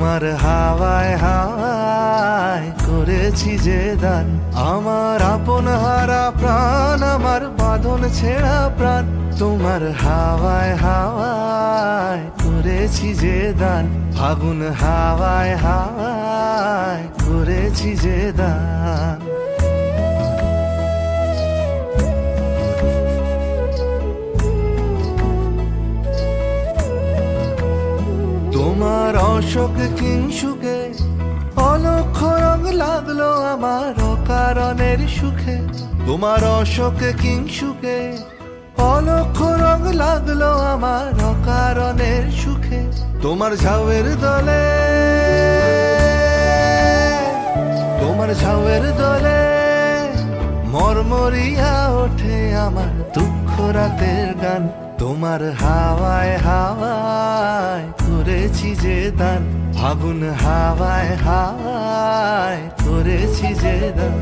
তোমার হাওয়ায় হাওয়ায় করেছি যে দান, আমার আপন হারা প্রাণ, আমার বাঁধন ছেঁড়া প্রাণ। তোমার হাওয়ায় হাওয়ায় করেছি যে দান, ফাগুন হাওয়ায় হাওয়ায় করেছি যে দান। তোমার অশোক কিংসুকে অলক্ষ রং লাগলো আমার অকারণের সুখে। তোমার অশোক কিংসুকে অলক্ষ রং লাগলো আমার অকারণের সুখে। তোমার ঝাউয়ের দলে, তোমার ঝাউয়ের দলে মরমরিয়া ওঠে আমার দুঃখ রাতের গান। তোমার হাওয়ায় হাওয়ায় করেছি যে দান, ফাগুন হাওয়ায় হাওয়ায় করেছি যে দান।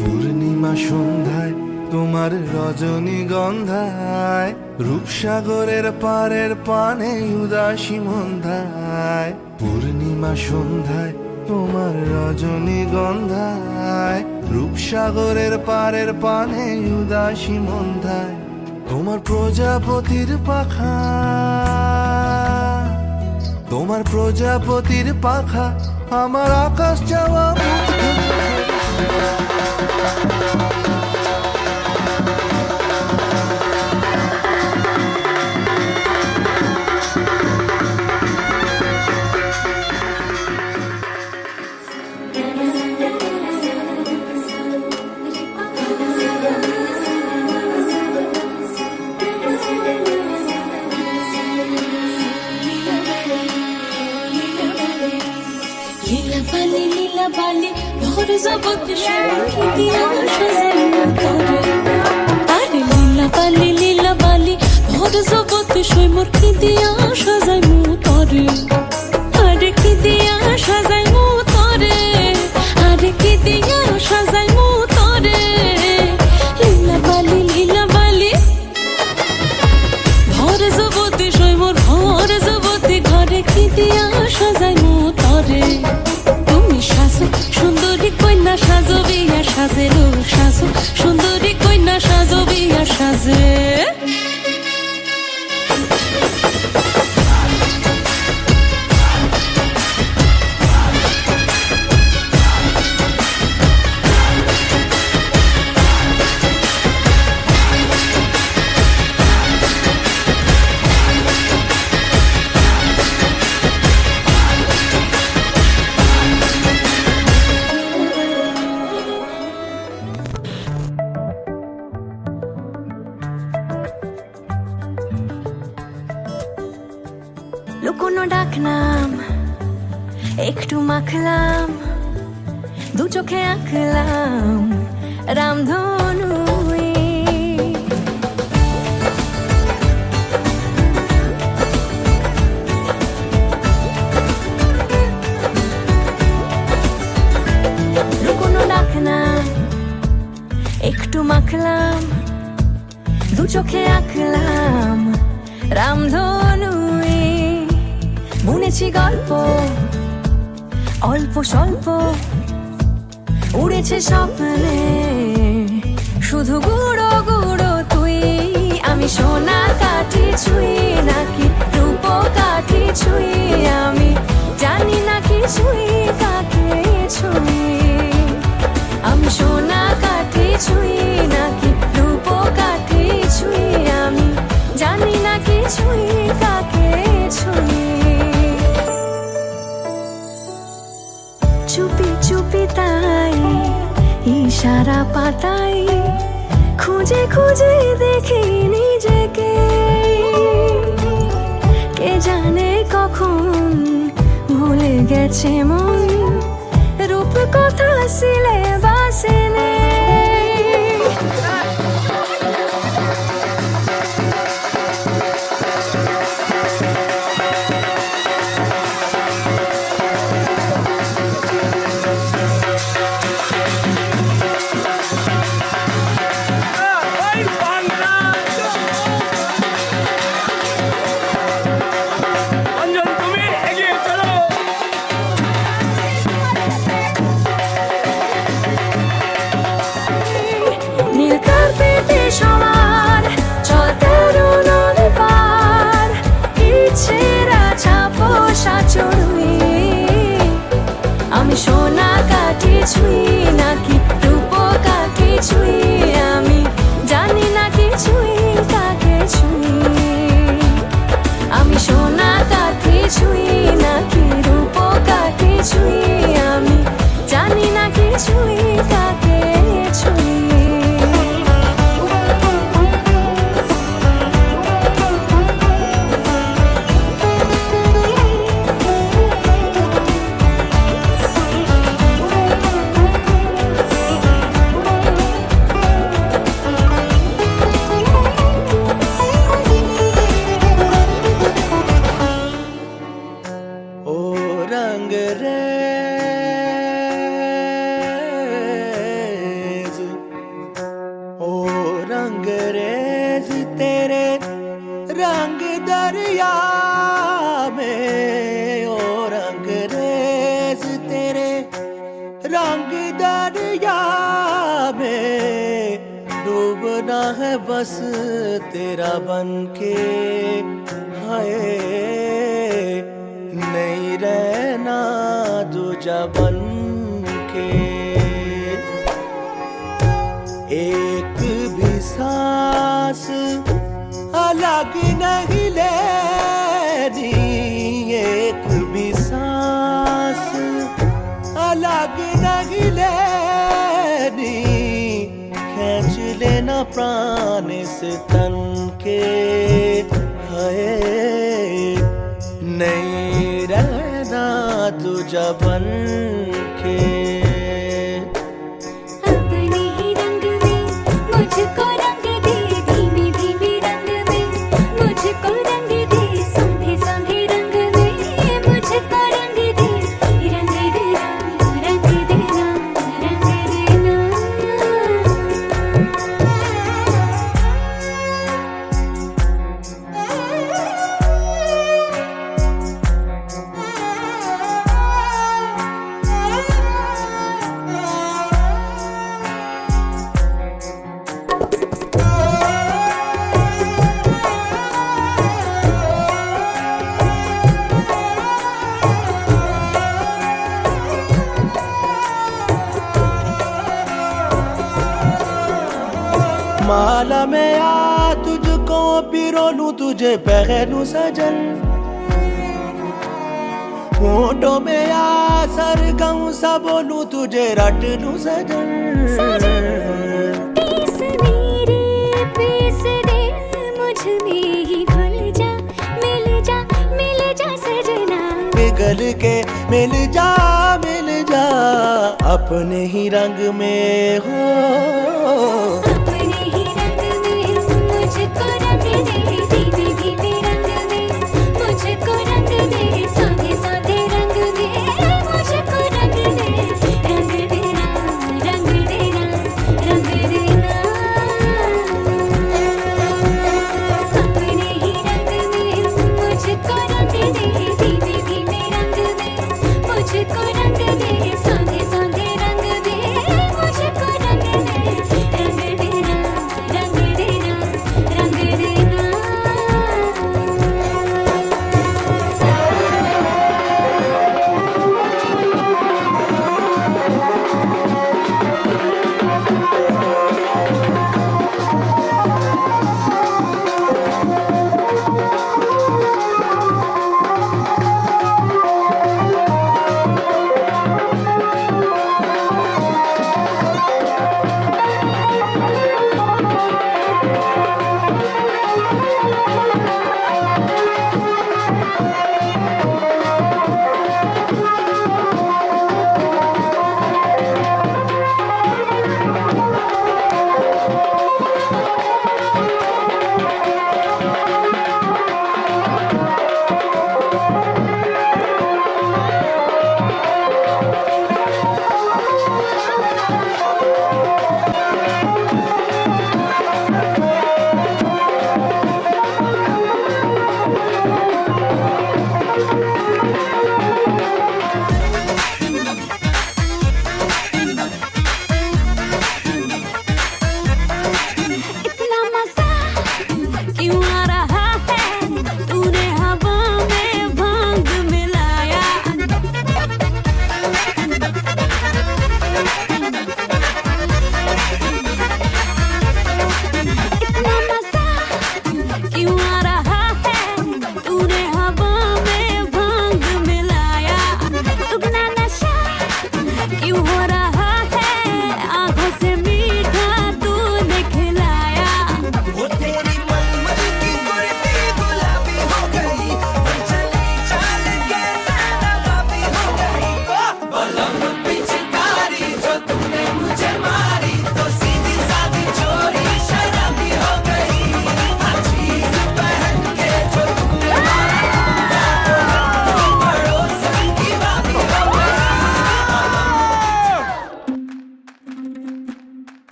পূর্ণিমা সন্ধ্যায় তোমার রজনীগন্ধায়, রূপসাগরের পারের পানে উদাসী মন্ধায়। পূর্ণিমা সন্ধ্যায় তোমার রজনীগন্ধায়, রূপসাগরের পারের পানে উদাসী মন্ধায়। তোমার প্রজাপতির পাখা, তোমার প্রজাপতির পাখা আমার আকাশ যাওয়া মুগ্ধ লীলা বালি ভোর জগৎ সুখী দিয়া সাজানো করে। আরে লীলা বালি ভোর জগৎ সুমর কি দিয়া সাজাই মু তরে। আরে কি দিয়া সাজাই মু তরে, আরে কি দিয়া সাজাই মু তরে। লীলা বালি ভোর জগৎ সুমর ভোর জগৎ ঘরে কি দিয়া সাজাই মু তরে। সুন্দরী কন্যা সাজো বিয়া সাজে লো সাজো, সুন্দরী কন্যা সাজো বিয়া সাজে। লুকোনো ডাকনাম একটু মাখলাম, দু চোখে আঁকলাম রামধনু। লুকোনো ডাকনাম একটু মাখলাম, দু চোখে আঁকলাম রামধনু। বুনেছি গল্প অল্প স্বল্প, উড়েছে স্বপ্নে শুধু গুঁড়ো গুঁড়ো তুই। আমি সোনা কাঠি ছুঁই নাকি রূপ কাঠি ছুঁই, আমি জানি না কি ছুঁই কাকে ছুঁই। আমি সোনা কাঠি ছুঁই নাকি রূপ কাঠি ছুঁই, আমি জানি না কি ছুঁই কাকে ছুঁই। চুপি চুপি তাই ইশারা পাতাই, খুঁজে খুঁজে দেখি নিজেকে। কে জানে কখন ভুলে গেছে মন, রূপ কথা সিলেবাসে নেই। কিছুই নাকি রূপকাকে ছুঁই আমি জানি না কিছুই কাকে ছুঁই আমি সোনা কাকে ছুঁই নাকি রূপকাকে ছুঁই আমি জানি না কিছুই কাকে ছুঁই ओ रंग रेज ओ रंग रेज तेरे रंग दरिया में ओ रंग रेज तेरे रंग दरिया में डूबना है बस तेरा बन के हाय नहीं रहना दूजा बन के एक भी सांस अलग नहीं लेनी एक भी सांस अलग नहीं लेनी खींच लेना प्राण इस तन के हाय नहीं रहना तुझा बन के अपने ही रंग में मुझको रंग दे धीमे धीमे रंग में मुझको रंग दे संधे संधे रंग में मुझको रंग दे रंग देना रंग देना रंग देना माला में आ तुझको पिरो लूं तुझे पहनूं सजन होठों में आ सरगम सा बोलूं तुझे रट लूं सजन पीस मेरे पीस दे मुझ में ही घुल जा मिल जा सजना पिघल के मिल जा अपने ही रंग में हो अपने ही रंग में मुझको रंग दे धीमे धीमे रंग में मुझको रंग दे साधे साधे रंग में मुझको रंग दे रंग देना रंग देना रंग देना अपने ही रंग में मुझको रंग दे धीमे धीमे रंग में मुझको रंग दे साधे साधे रंग में मुझको रंग दे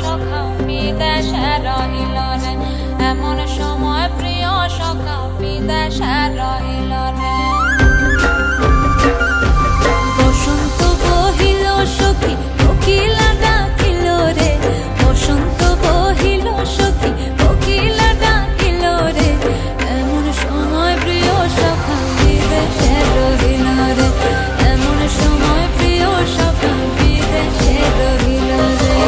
সখা বিদেশে রহিল রে, এমন সময় প্রিয় সখা বিদেশে রহিল রে। বসন্ত বহিল সখী কোকিলা ডাকিল রে, বসন্ত বহিল সখী কোকিলা ডাকিল রে, এমন সময় প্রিয় সখা বিদেশে রহিল রে, এমন সময় প্রিয় সখা বিদেশে রহিল রে।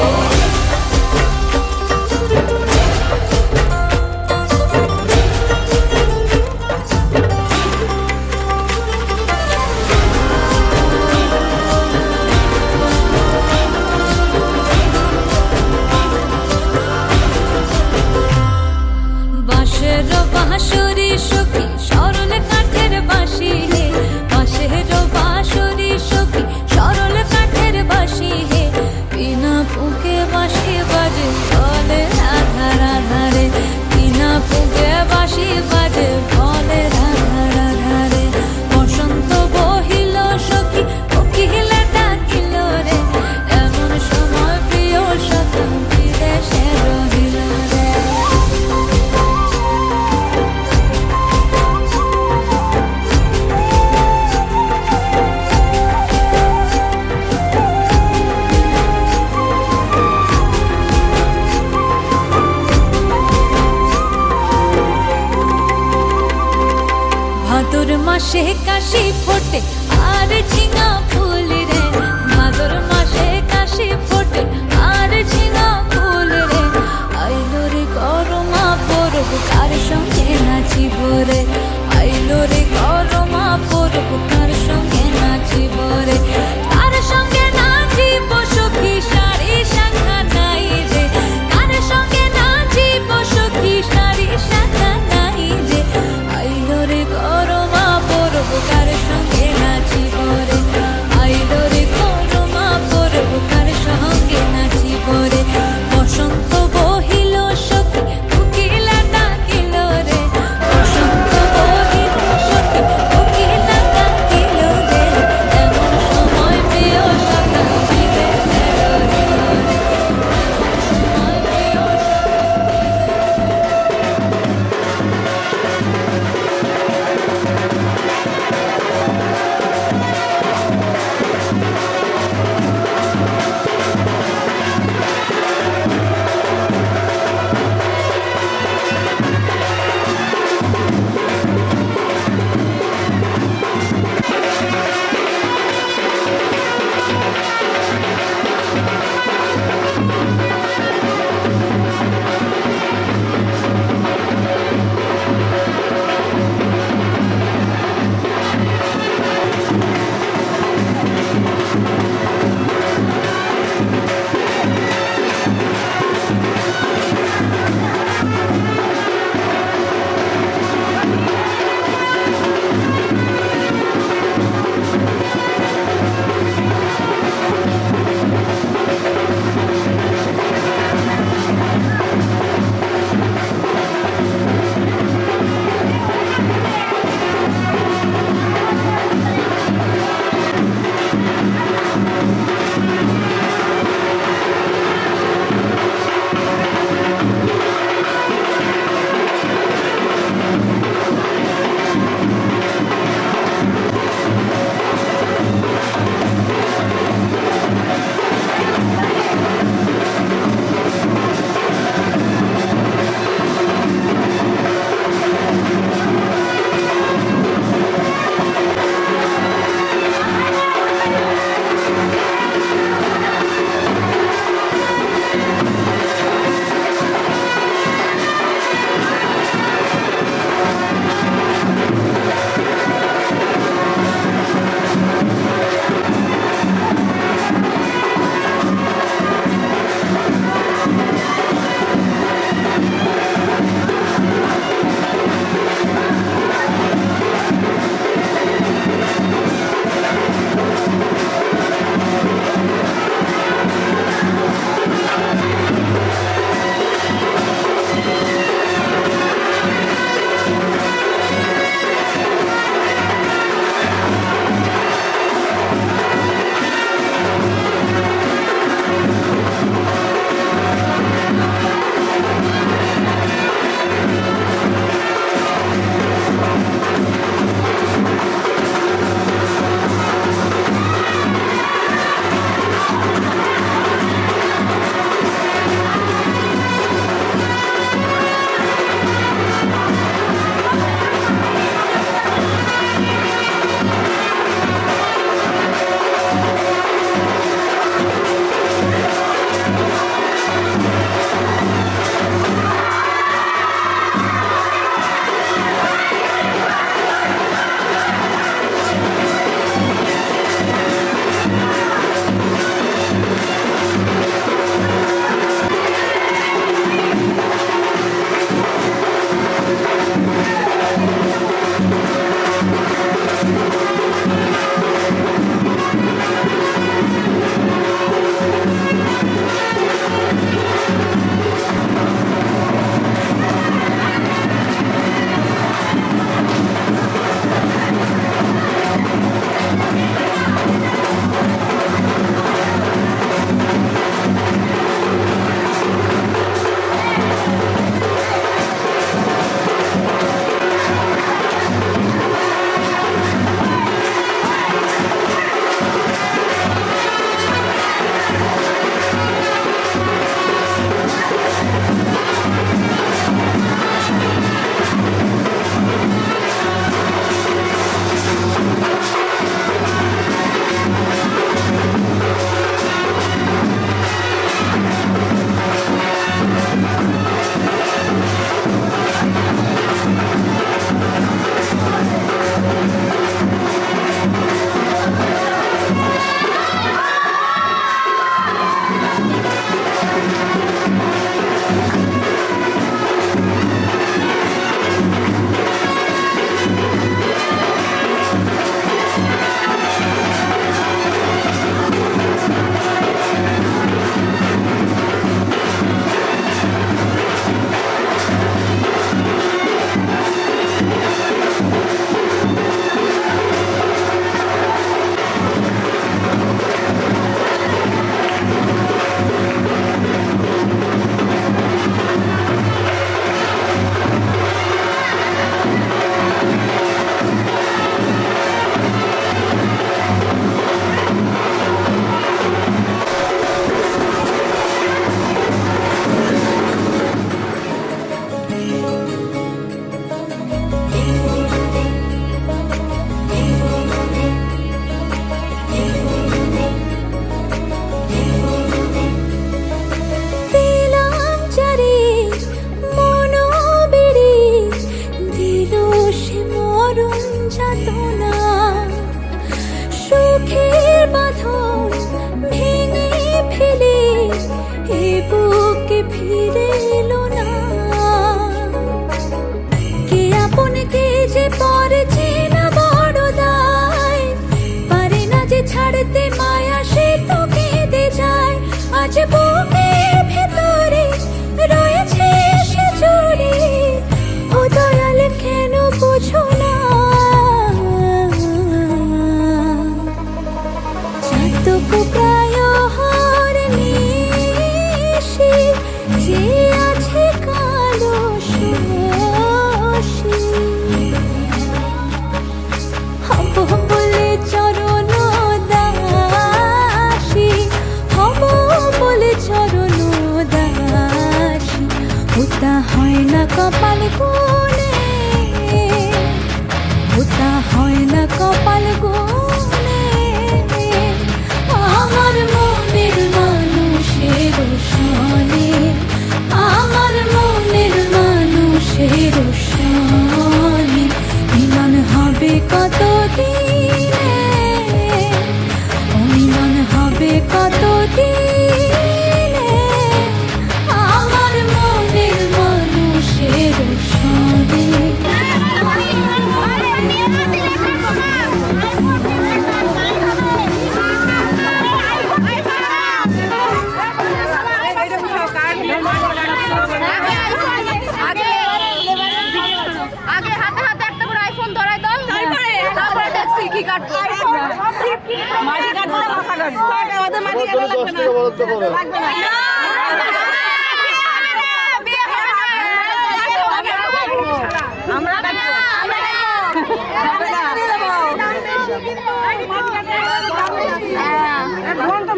বাঁশের বাঁশরি সখী সরল কাঠের বাঁশি হে, বাঁশের বাঁশরি সখী সরল কাঠের বাঁশি হে, বিনা ফুঁকে বাঁশি বাজে বলে রাধা রাধা রে, বিনা ফুঁকে বাঁশি বাজে বলে রাধা রাধা রে। বসন্ত বহিল সখী কোকিলা ডাকিল রে, এমন সময় প্রিয় সখা বিদেশে রহিল রে। ভাদর মাসে কাশি ফোটে আর ঝিঙা ফুল রে, ভাদর মাসে কাশি ফোটে আর ঝিঙা ফুল রে, আইলো রে করমা পরব কার সঙ্গে নাচিব রে, আইলো রে করমা পরব কার সঙ্গে নাচিব রে, কার সঙ্গে নাচিব সখী শাড়ি শাখা নাই রে, কার সঙ্গে নাচিব সখী শাড়ি শাখা নাই রে, আইলো রে করমা পরব কার সঙ্গে নাচিব রে।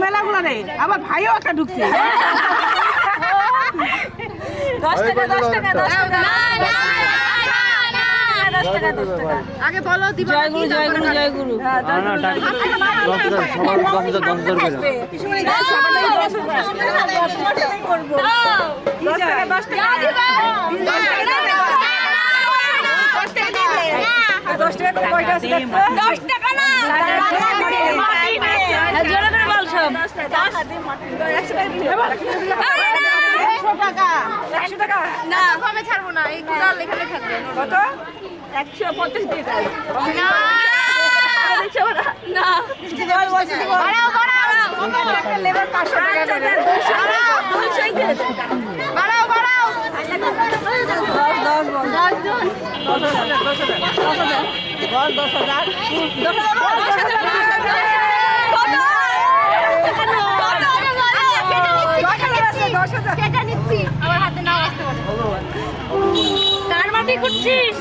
মেলাগুলো নেই আবার ভাইও একটা ঢুকছে 10 টাকা 10 টাকা 10 টাকা আগে বলো দিবা জয়গুরু জয়গুরু জয়গুরু না কমে ছাড়বো না এই গুড়া লেখা লেখা কত 150 দিয়ে দাও না না জল বলছি বাড়াও বাড়াও লেবার 500 টাকা করে 200 দিয়ে বাড়াও বাড়াও 10 জন 10,000 কেটে নিচ্ছি আমার হাতে নাও আসতে পারে তার মাটি করছিস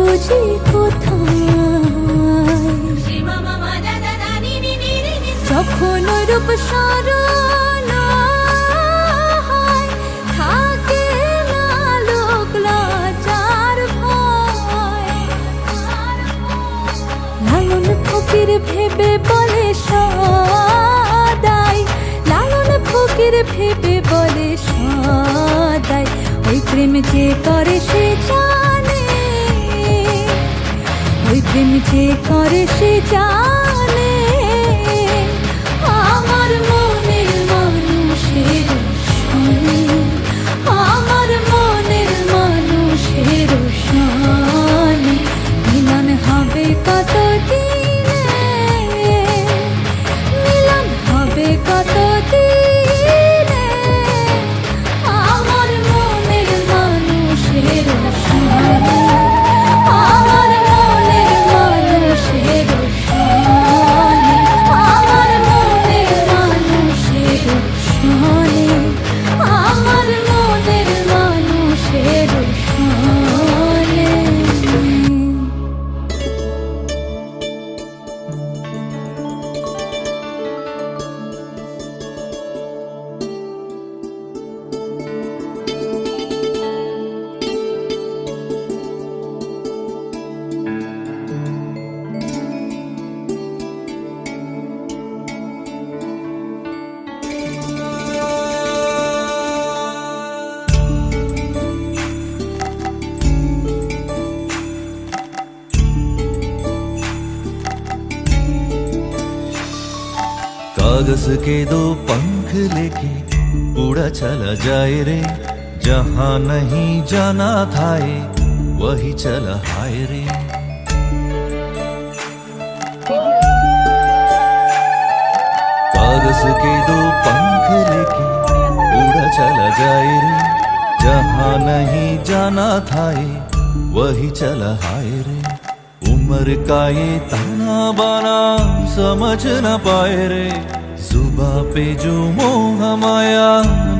বুঝি কোথায় যখন রূপ সরল হয় থাকে না লোক লজ্জার ভয় লালন ফকির ভেবে বলে সদাই লালন ফকির ভেবে বলে সদাই ওই প্রেম যে করে সে জানে ওই প্রেম যে করে সে জানে আমার মনের মানুষের শোনে আমার মনের মানুষের শোনে মিলন হবে কত দিনে মিলন হবে কত দিনে আমার মনের মানুষের শোনে আমার মনের মানুষের শোনে আমার মনের মানুষের শোনে আমার মনের মানুষের শোনে कागज के दो पंख लेके उड़ा चला जाए रे जहां नहीं जाना था ये वही चला हाय रे कागज के दो पंख लेके उड़ा चला जाए रे जहां नहीं जाना था ये वही चला हाय रे उम्र का ये ताना बाना समझ न पाए रे जुबा पे जो मोह माया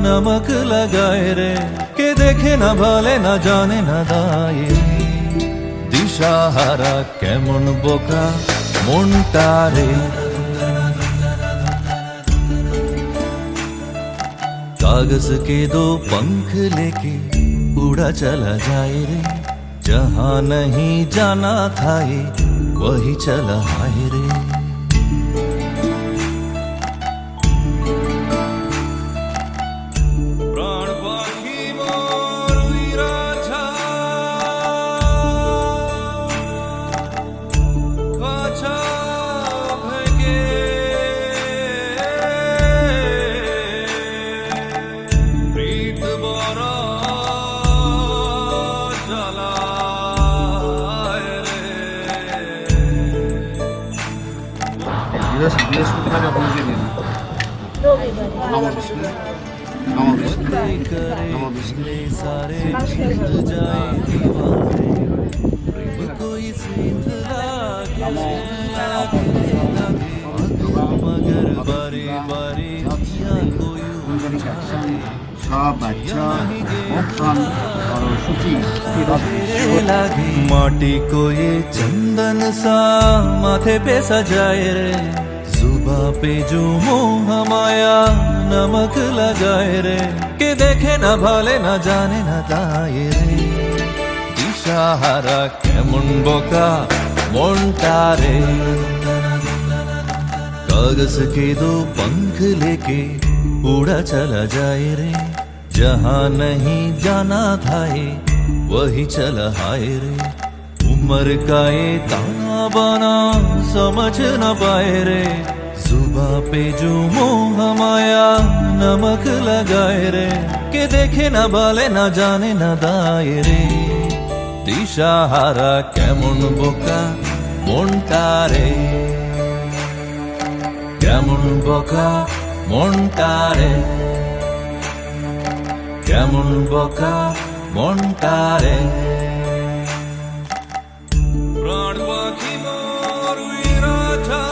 नमक लगाए रे के देखे न भले न जाने न दाए दिशाहारा केमन बोका মনটা রে कागज के दो पंख लेके उड़ा चला जाए रे, जहाँ नहीं जाना था ये वही चला हाय रे। प्राण पाखी मोर उइरा छा, खाचा भेगे प्रीत बरा জ্বালায় রে। বৃহস্পতিবার আপনাকে দিন करे सारे छूट जाए दीवारे, प्रेम कोई सीध लागे मगर बारे बारे किया कोई সব বাচ্চা অপশন কর্মসূচি लागे। माटी को ये चंदन सा माथे पे सजाए रे, जुबा पे जो मोह माया नमक लगाए रे, के देखे न भाले न जाने न दाए रे। दिशाहारा केमन बोका मोंटा रे, कागज के दो पंख लेके उड़ा चला जाए रे, जहाँ नहीं जाना था ये वही चला हाय रे। उम्र का ये ताना बाना समझ न पाए रे, जुबा पे जो मोह माया नमक लगाए रे, के देखे न भाले न जाने न दाए रे। दिशाहारा केमन बोका मोंटा रे, केमन बोका मोंटा रे, केमन बोका मोंटा रे। प्राण पाखी मोर उइरा छा,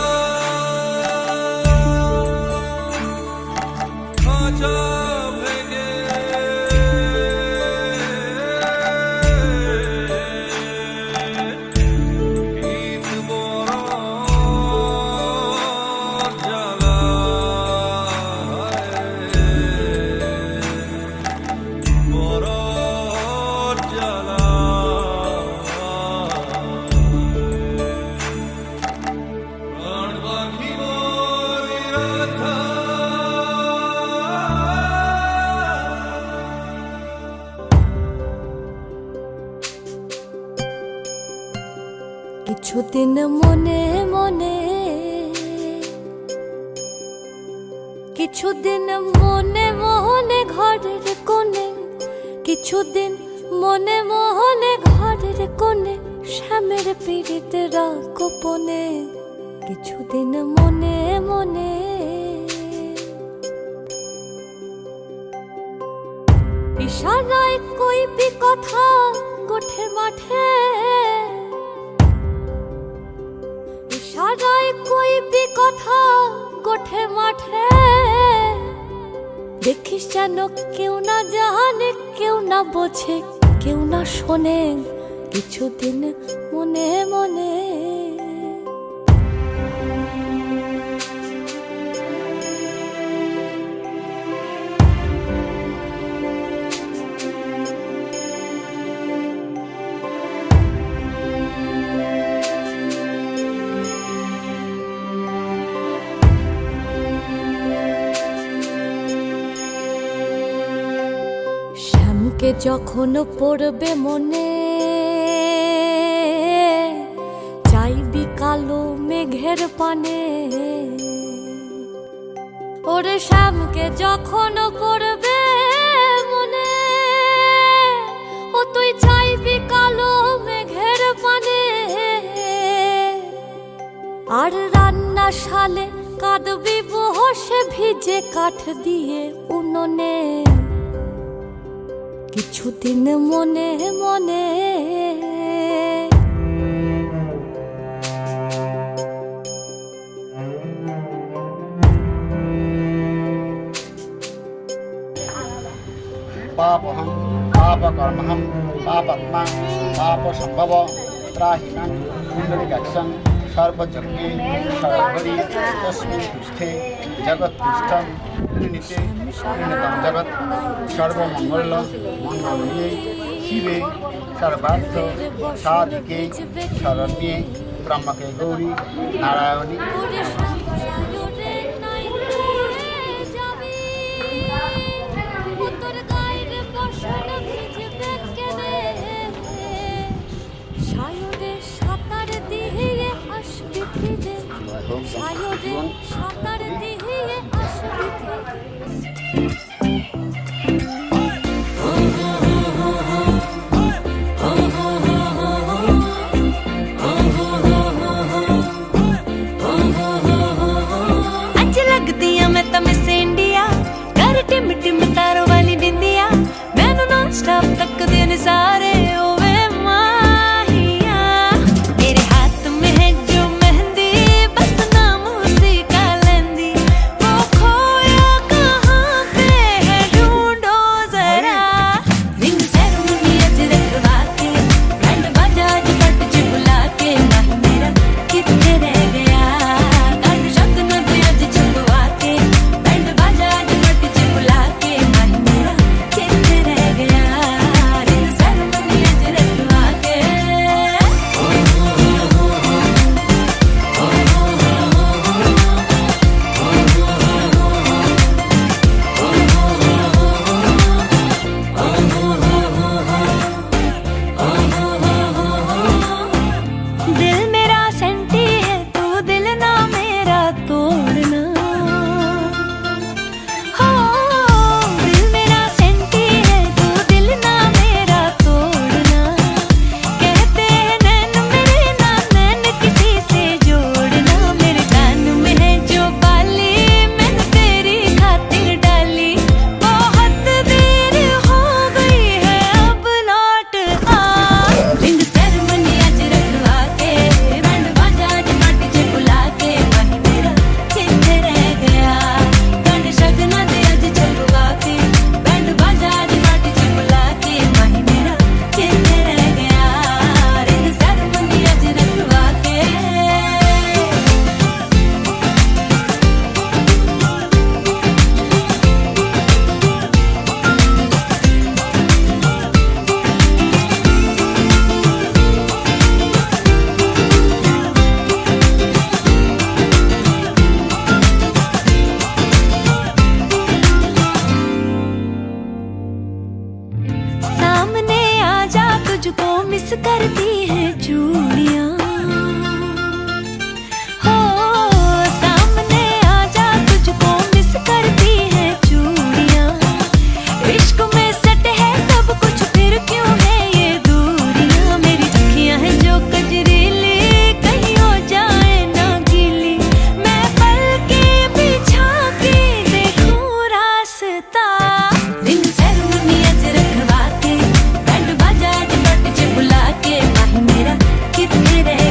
खाचा भेगे प्रीत बरा জ্বালায় রে, বরা জ্বালায়। प्राण पाखी मोर उइरा छा। কিছুদিন মনে মনে, কিছুদিন মনে মনে ঘরের কোণে, কিছুদিন মনে মনে ঘরের কোণে শ্যামের পীড়িত গোপনে, কিছুদিন মনে মনে। ইশারায় কইবি কথা গোঠে মাঠে, ইশারায় কইবি কথা গোঠে মাঠে, দেখিস যেন কেউ না জানে কেউ না বোঝে কেউ না শোনে, কিছুদিন মনে মনে। শ্যামকে যখন পড়বে মনে, চাইবি কালো মেঘের পানে। ওরে শ্যামকে যখন পড়বে মনে, ও তুই চাইবি কালো মেঘের পানে। আর রান্না শালে কাঁদবি বসে ভিজে কাঠ দিয়ে উনুনে, কিছুদিন মনে মনে। পাপহং পাপকর্মহং পাপাত্মা পাপসম্ভব ত্রাহিণং কুণ্ডলিকাক্ষং সর্বযজ্ঞে সর্বরি তস্মিন তুষ্ঠে जगत्तिष्ठं त्रिणीते त्रिणीतं जगत् सर्वमंगल मंगल्ये शिवे सर्वार्थ साधिके शरण्ये ब्रह्मके गौरी नारायणी সাঁতার দিয়ে আসবে ਅੱਜ ਲੱਗਦੀ ਆ ਮੈਂ ਤਾਂ ਮਿਸ ਇੰਡੀਆ ਕਰ ਟਿਮ ਟਿਮ ਤਾਰੋ ਵਾਲੀ ਬਿੰਦੀਆਂ ਮੈਨੂੰ ਨੌਨ ਸਟਾਪ ਤੱਕਦੇ ਨੇ ਸਾਰੇ ਓਵੇ ਮਾਹੀਆ ਮੇਰੇ ਹੱਥ ਮੇ ਹੈ ਜੋ ਮਹਿੰਦੀ ਬਸ ਨਾਮ ਉसी का लेंदी वो खोया कहाँ पे है ढूंढो जरा रिंग सेरेमनी अज रखवा के बैंड बाजा अज पट च बुला के माही मेरा किथे रह गया गल शब्द न दे अज छुपवा के बैंड बाजा अज पट च बुला के माही मेरा किथे रह गया रिंग सेरेमनी अज रखवा के दिल मेरा सेंटी है तू दिल ना मेरा तोड़ना हो दिल मेरा सेंटी है तू दिल ना मेरा तोड़ना कहते हैं नैन मेरे ना नैन किसी से जोड़ना मेरे कान में है जो बाली मैंने तेरी खातिर डाली बहुत देर हो गई है अब लौट आ रिंग सेरेमनी अज रखवा के बैंड बाजा अज पट च बुला के माही मेरा किथे रह गया गंढ शगना दे अज छुपवा के बैंड बाजा अज पट च बुला के माही मेरा किथे रह गया रिंग सेरेमनी अज रखवा के सामने आ जा तुझको मिस करती है चूड़ियां हो सामने आ जा तुझको मिस करती है चूड़ियां इश्क में सट है सब कुछ फिर क्यों है ये दूरियां मेरी अखियां हैं जो कजरीली कहीं हो जाए ना गीली मैं पल के बिछा के देखूं रास्ता रिंग सेरेमनी अज रखवा के बैंड बाजा अज पट च बुला के माही मेरा किथे रह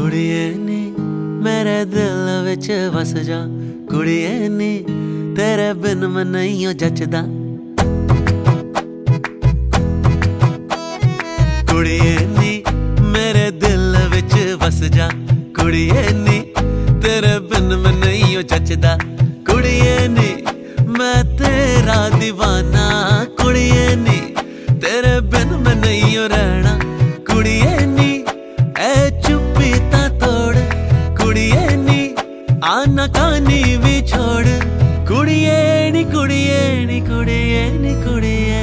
कुड़िए नी मेरे दिल विच वस जा, कुड़िए नी तेरे बिन मैं नहीं हो जचदा। कुड़िए नी मेरे दिल विच वस जा, कुड़िए नी तेरे बिन मैं नहीं हो जचदा। कुड़िए नी मैं तेरा दीवाना, कुड़िए नी तेरे बिन मैं नहीं हो रहना। कुड़िए नी ए चुप्पी ता तोड़, कुड़िए नी आना कानी भी छोड़। कुड़िए नी कुड़िए नी कुड़िए नी कुड़िए।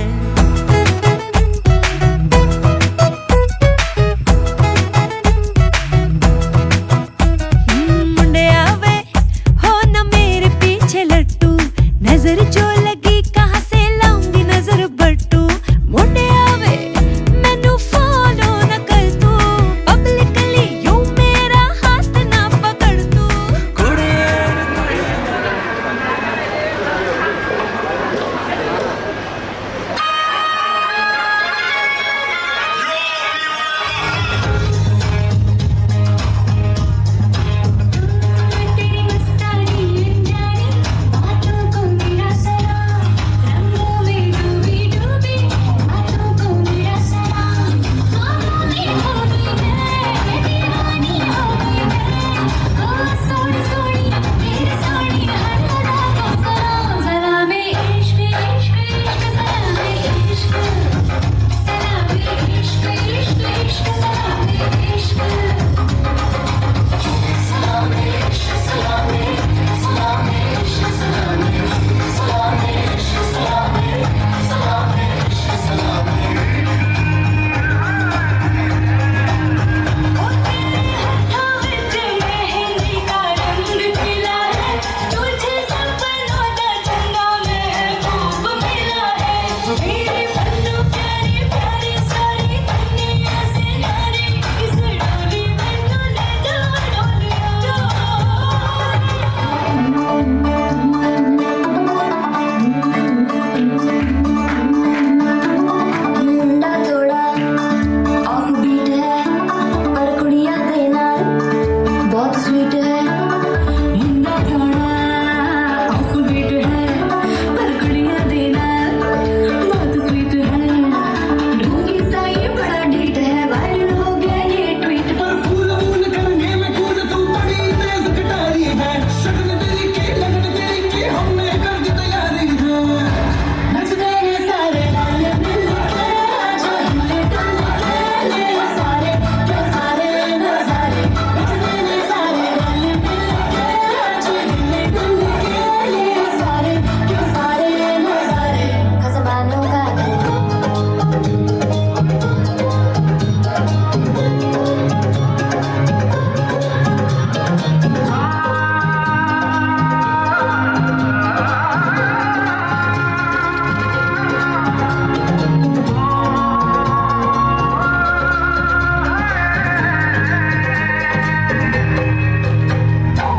मुंडिया वे हो ना मेरे पीछे लट्टू, नजर जो लगी कहाँ से लाऊंगी नजर बट्टू। मुंडिया वे मैनू फॉलो न कर तू, पब्लिकली यूं मेरा हाथ ना पकड़ तू। तेरी मस्तानी अनजानी बातों को मेरा सलाम, रंगों में डूबी डूबी बातों को मेरा सलाम। ख्वाबों में हो गई मैं दीवानी हो गई मैं, ओ सोनी सोनी मेरी सोनी हर अदा को सलाम। सलामे इश्क इश्क इश्क सलामे इश्क, सलामे इश्क इश्क इश्क सलामे इश्क। मुंडा थोड़ा ऑफ बीट है पर कुड़िया दे नाल बहुत स्वीट है। मुंडा थोड़ा ऑफ बीट है पर कुड़िया दे नाल बहुत स्वीट है। ढूंगी सा ये बड़ा ढीठ है, वायरल हो गया ये ट्वीट पर। फूल फूल करने में कूद तू बड़ी तेज कटारी है, शक्ल तेरी की लगन तेरी की हमने कर दी तैयारी है। नच गए सारे रल मिल के, आज हिले डुल के ले सारे के सारे नजारे। नच गए सारे रल मिल के, आज हिले डुल के ले सारे के सारे नजारे। खसबानों का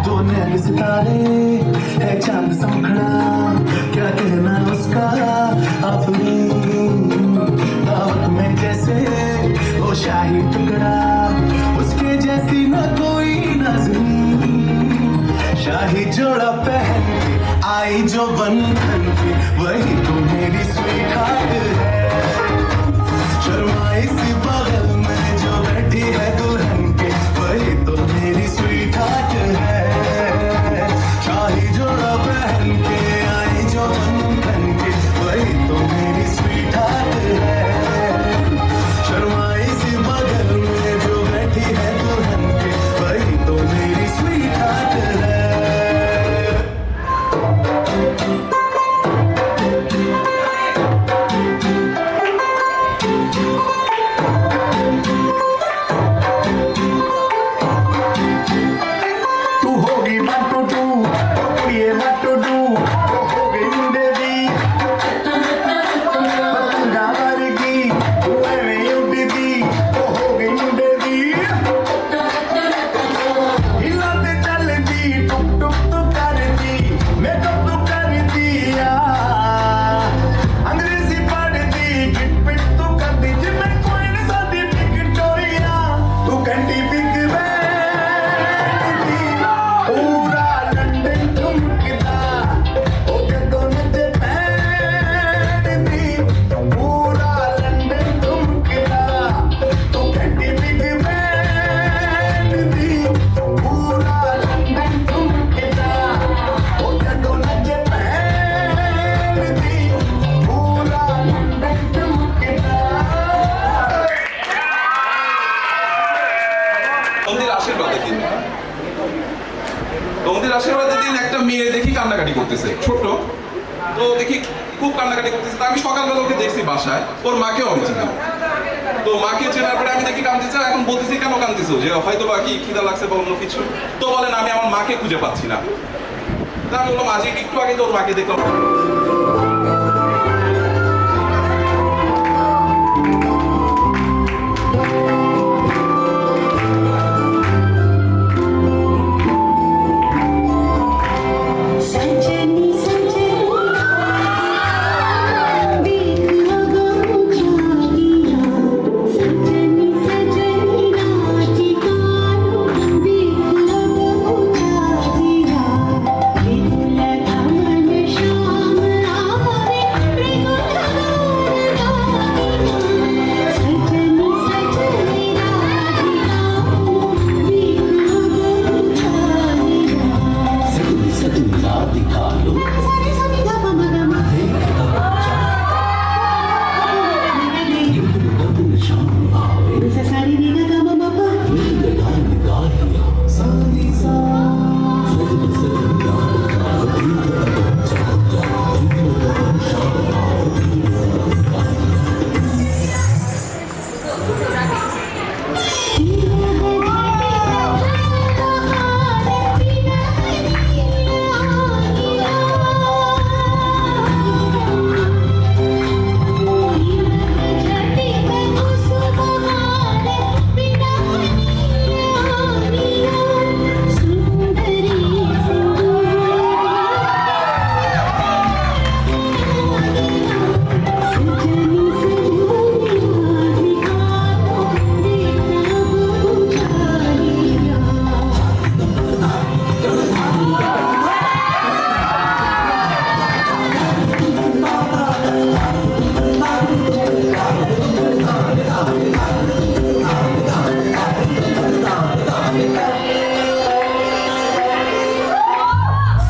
दो नैन सितारे है चांद समखड़ा, क्या कहना उसका अपनी दावत में जैसे वो शाही टुकड़ा, उसके जैसी न कोई नाज़नीन। शाही जोड़ा पहन के आई जो बंधन के, वही तो मेरी स्वीट हार्ट है। शर्माई सी बगल में जो बैठी है दुल्हन के, वही तो मेरी स्वीट हार्ट है। शाही जोड़ा पहन के आई जो बंधन के, वही तो मेरी स्वीट हार्ट है। शर्माई सी बगल में जो बैठी है दुल्हन के, वही तो मेरी स्वीट हार्ट है। নন্দীর আশীর্বাদের দিন। নন্দীর আশীর্বাদের দিন একটা মেয়ে দেখি কান্নাকাটি করতেছে, ছোট তো দেখি খুব কান্নাকাটি করতেছে। তা আমি সকালবেলা ওকে দেখছি বাসায়, ওর মাকেও আমি চিনলাম। তো মাকে চেনার পরে আমি দেখি কাঁদতেছে, এখন বলতেছি কেন কাঁদতেছো, যে হয়তো বা কি খিদা লাগছে বা অন্য কিছু। তো বলেন আমি আমার মাকে খুঁজে পাচ্ছি না। তা আমি বললাম আজ একটু আগে তো ওর মাকে দেখলাম। सजनी सजनी देख लगो जानिया सजनी सजनी नाच गानो देख लगो जानिया बिगुल मन शाम आवे बिगुल गानिया सजनी सजनी नाच गानो देख लगो जानिया सजनी सजनी रात दिखा लो सारे सारे गा मा गा मा शाम आवे सारी रे गा मा मा पा लगा निगाहिया सानी सा सजनी सजनी रात दिखा लो शाम आवे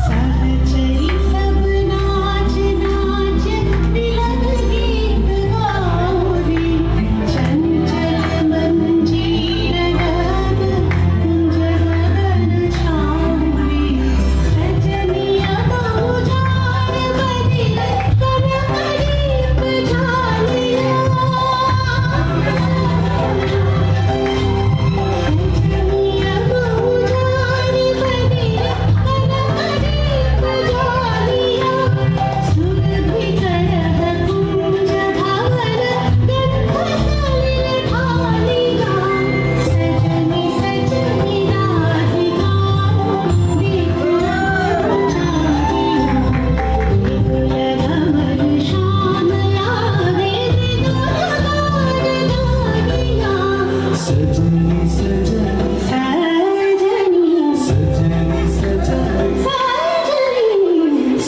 सहचरी सब नाच नाच तिलक गीत गाओ रे चंचल मंजीर गगन कुंज गगन छाओ रे सजनिया बहु जान बदी कर करीब जालिया सजनिया बहु जान बदी कर करीब जालिया सुरभि करह कुंज धावल गंध सलिल ढालिया सजनी सजनी राधिका देख जानिया बिगुल गमन शाम आवे बिगुल गानिया सजनी सजनी सजनी सजनी सजनी सजनी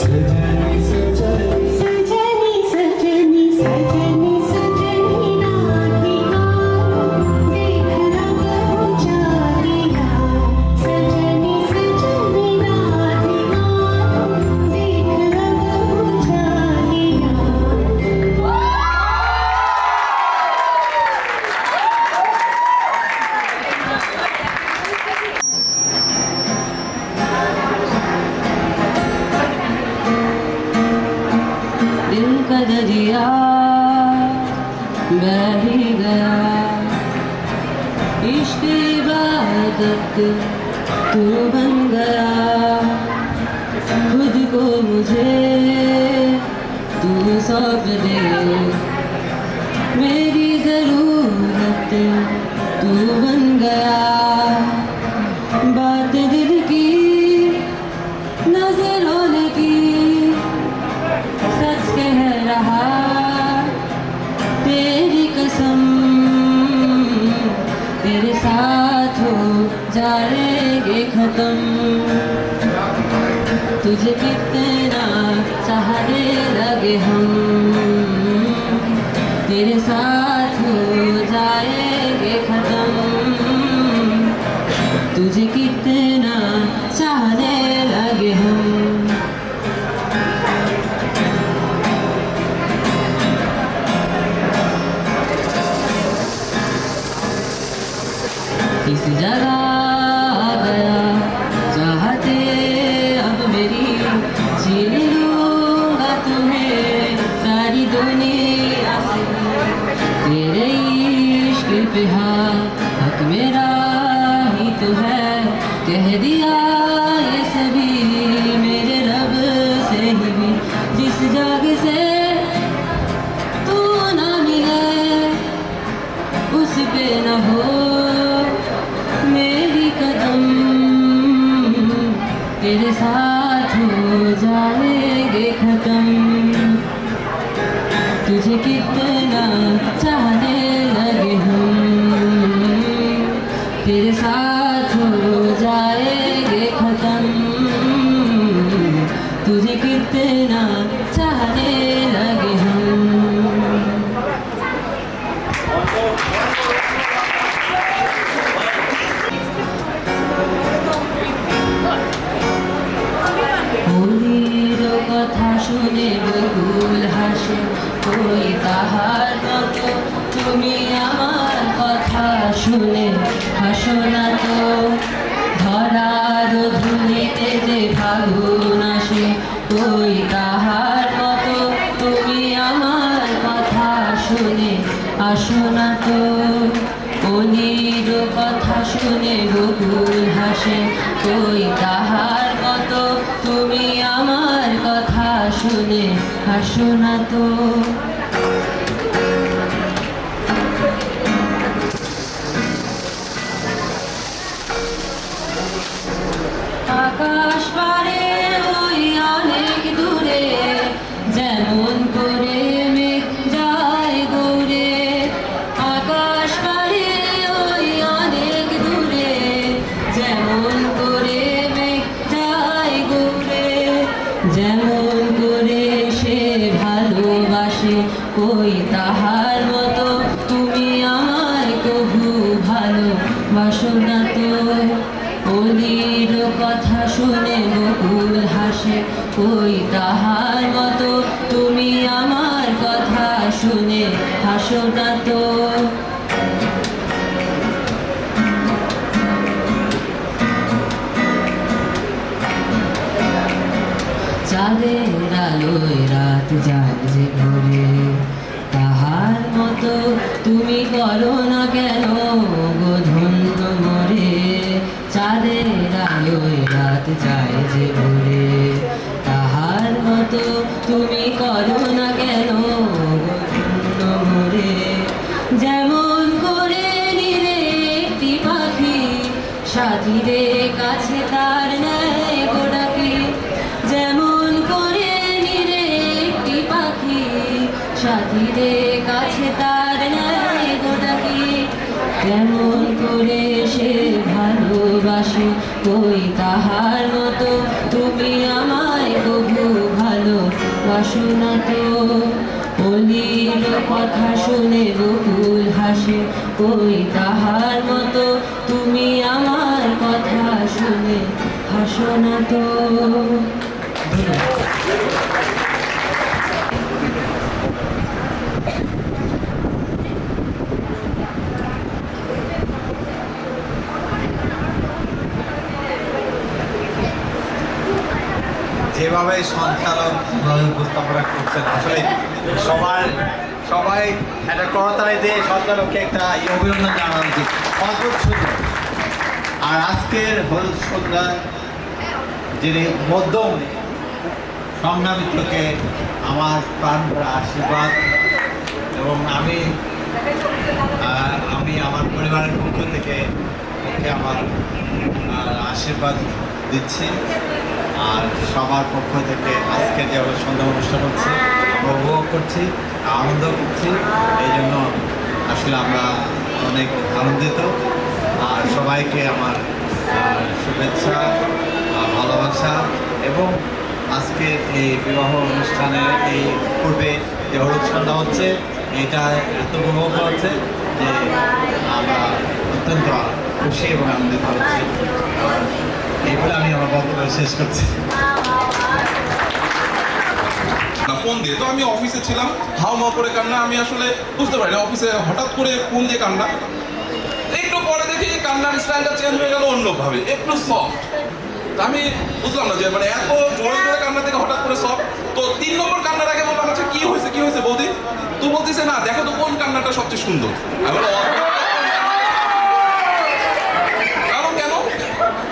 सजनी सजनी सजनी सजनी सजनी सजनी राधिका देख लगो जानिया सजनी सजनी राधिका देख लगो जानिया दिल का दरिया बह ही गया इश्क इबादत तू बन गया खुद को मुझे तू सौंप दे मेरी जरूरत तू बन गया बात दिल की नजरों की सच कह रहा तेरी कसम तेरे साथ हो जाएंगे खत्म तुझे कितना चाहने लगे हम तेरे साथ हो जाएंगे खत्म तुझे कितना चाहने लगे हम इस जगह साथ हो जाएंगे खत्म, तुझे कितना चाहने लगे हम। হোলির কথা শুনে বকুল হাসে, ওই তাহার মতো তুমি আমার কথা শুনে হাসো না তো। ধরার ধুলিতে যে ফাগুন আসে, ওই তাহার মতো তুমি আমার কথা শুনে আসো না তো। অলির কথা শুনে বকুল হাসে, ওই তাহার মতো তুমি আমার কথা শুনে হাসো না তো। আকাশ পারে ওই অনেক দূরে, যেমন করে মেঘ যায় গৌরে। আকাশ পারে ওই অনেক দূরে, যেমন করে মেঘ যায় গৌরে। যেমন করে সে ভালোবাসে, ওই তাহার মতো তুমি আমায় কভু ভালোবাসো না তো। অলির কথা শুনে বকুল হাসে, ওই তাহার মতো তুমি আমার কথা শুনে হাসো না তো। চাঁদের আলোয় রাত যায় যে ভরে, তাহার মতো তুমি করো না কেন গো ধন্য মরে। চাঁদের আলোয় রাত যায় যে ভরে, তাহার মতো তুমি করো না কেন গো ধন্য মরে। যেমন করে নিরে একটি পাখি, সাথীরে কাছে তার নেয় গো ডাকি। যেমন করে নিরে একটি পাখি, সাথীরে কাছে তার নেয় গো ডাকি। কেমন করে সে ভালোবাসে, ওই তাহার মতো তুমি আমায় কভু ভালোবাসো না তো। অলির কথা শুনে বকুল হাসে, ওই তাহার মতো তুমি আমার কথা শুনে হাসো না তো। যেভাবে সঞ্চালক যেভাবে উপস্থাপনা করছেন, আসলে সবাই একটা করতালি দিয়ে সঞ্চালককে একটা অভিনন্দন জানানো উচিত। অদ্ভুত সুন্দর। আর আজকের হলুদ সন্ধ্যায় যিনি মধ্যম সংগ্রামিত্রকে আমার প্রাণ ভরা আশীর্বাদ, এবং আমি আমার পরিবারের পক্ষ থেকে ওকে আমার আশীর্বাদ দিচ্ছি। আর সবার পক্ষ থেকে আজকে যে সন্ধ্যা অনুষ্ঠান হচ্ছে আমরা উপভোগ করছি, আনন্দ করছি। এই জন্য আসলে আমরা অনেক আনন্দিত। আর সবাইকে আমার শুভেচ্ছা, ভালোবাসা। এবং আজকে এই বিবাহ অনুষ্ঠানের এই পূর্বে যে হলুদ সন্ধ্যা হচ্ছে, এটা এত উপভোগ হচ্ছে যে আমরা অত্যন্ত খুশি এবং আনন্দিত হচ্ছি। এইগুলো আমি আমার বক্তব্য শেষ করছি। ফোন দিয়ে তো আমি অফিসে ছিলাম, হাওয়া করে কান্না। আমি আসলে বুঝতে পারি অফিসে হঠাৎ করে ফোন দিয়ে কান্না। একটু পরে দেখি কান্নার স্টাইলটা চেঞ্জ হয়ে গেল অন্যভাবে, একটু সফট। আমি বুঝলাম না যে মানে এত জোরে জোরে কান্না থেকে হঠাৎ করে সফট। তো 3 নম্বর কান্নার আগে বললাম, আচ্ছা কি হয়েছে বৌদি? তো বলতেছে না, দেখো তো কোন কান্নাটা সবচেয়ে সুন্দর। আমি বললাম কারণ কেন?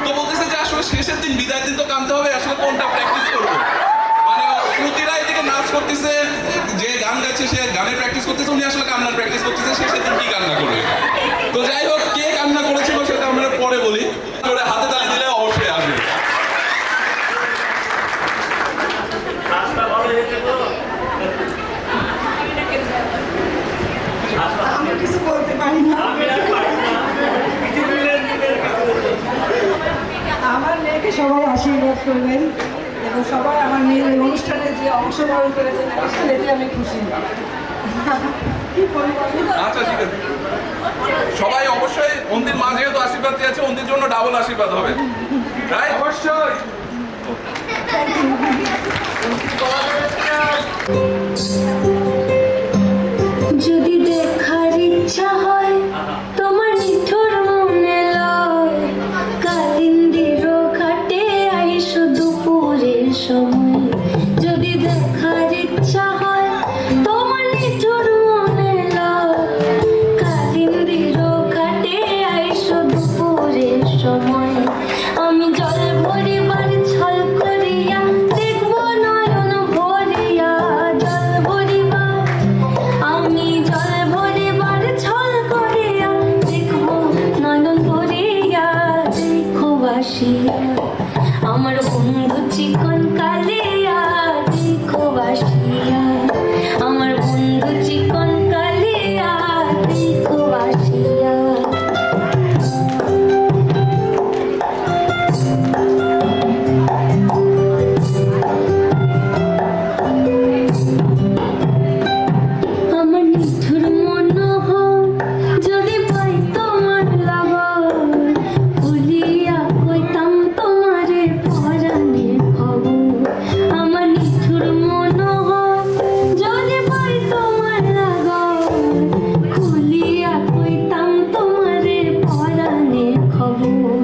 তো বলতেছে যে আসলে শেষের দিন, বিদায়ের দিন তো কাঁদতে হবে, আসলে কোনটা প্র্যাকটিস করবো। মানে শ্রুতিরা এদিকে নাচ করতেছে, যে গান গাচ্ছে সে গানের প্র্যাকটিস করতেছে, উনি আসলে কান্নার প্র্যাকটিস করতেছে, শেষের দিন কি কান্না করবে। তো যাই হোক, কে কান্না করেছিল সেটা আমরা পরে বলি। হাতে তালি দিলে অবশ্যই আসবে। আমি কিছু বলতে পারি না। সবাই আশীর্বাদ করবেন এবং সবাই আমার মেয়ের এই অনুষ্ঠানে যে অংশগ্রহণ করেছেন আসলে এতে আমি খুশি কি বলবো আমি তো- আচ্ছা ঠিক আছে সবাই অবশ্যই অন্তির মা যেহেতু আশীর্বাদ দিয়েছে অন্তির জন্য ডাবল আশীর্বাদ হবে রাইট অবশ্যই যদি দেখার ইচ্ছা হয় তোমার নিঠুর মনে লয় কালিন্দির ঘাটে আইসো দুপুরের সময় যদি দেখার ইচ্ছা হয় তোমার নিঠুর মনে লয় কালিন্দির ঘাটে আইসো দুপুরের সময় আমি জল ভরিবার ছল করিয়া দেখব নয়ন ভরিয়া জল ভরিবার আমি জল ভরিবার ছল করিয়া দেখব নয়ন ভরিয়া দেখো বাসিয়া আমার বন্ধু চিকন কালিয়া দেখো বাসিয়া আমার বন্ধু চিকন কালিয়া দেখো বাসিয়া আমার নিঠুর মনোহর যদি পাই তোমার লাগর ভুলিয়া কইতাম তোমারে পরাণের খবর আমার নিঠুর মনোহর যদি পাই তোমার লাগর ভুলিয়া কইতাম তোমারে পরাণের খবর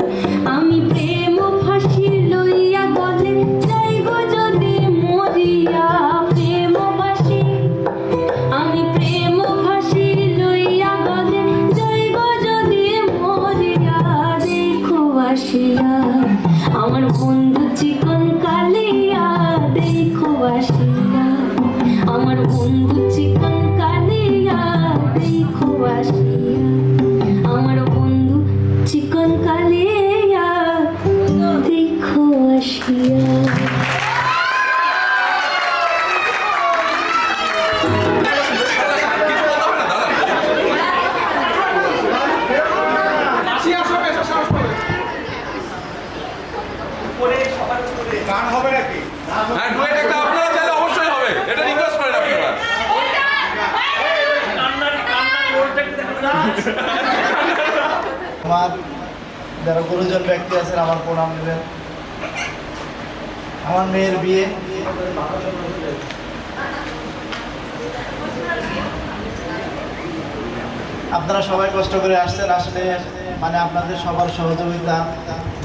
আমি প্রেম ফাঁসি লইয়া গলে যাইব যদি মরিয়া প্রেম ফাঁসি আমি প্রেম ফাঁসি লইয়া গলে যাইব যদি মরিয়া দেখো আসিয়া আমার বন্ধু চিকন কালিয়া দেখো আসিয়া আমার বন্ধু চিকন কালিয়া দেখো আসিয়া আমার বন্ধু চিকন কালিয়া দেখো আসিয়া হ্যাঁ ডুয়েট একটা আপনারা চাইলে অবশ্যই হবে এটা রিকোয়েস্ট করেন আপনারা আমার যারা গুরুজন ব্যক্তি আছেন আমার প্রণাম দেবেন আমার মেয়ের বিয়ে আপনারা সবাই কষ্ট করে আসছেন আসলে মানে আপনাদের সবার সহযোগিতা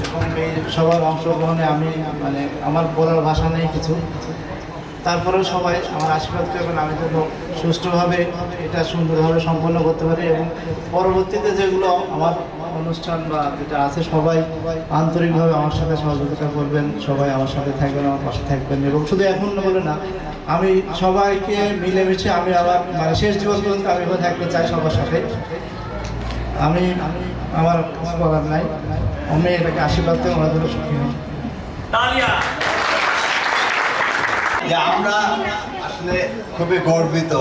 এবং এই সবার অংশগ্রহণে আমি মানে আমার বলার ভাষা নেই কিছু তারপরেও সবাই আমার আশীর্বাদ করবেন আমি যেন সুষ্ঠুভাবে এটা সুন্দরভাবে সম্পন্ন করতে পারি এবং পরবর্তীতে যেগুলো আমার অনুষ্ঠান বা যেটা আছে সবাই আন্তরিকভাবে আমার সাথে সহযোগিতা করবেন সবাই আমার সাথে থাকবেন আমার পাশে থাকবেন এবং শুধু এখন বলে না আমি সবাইকে মিলেমিশে আমি আবার মানে শেষ জীবন পর্যন্ত আমি এভাবে থাকতে চাই সবার সাথে আমি আমার কিছু বলার নাই আমি এটাকে আশীর্বাদ করে ওনাদের সুখী হই যে আমরা আসলে খুবই গর্বিত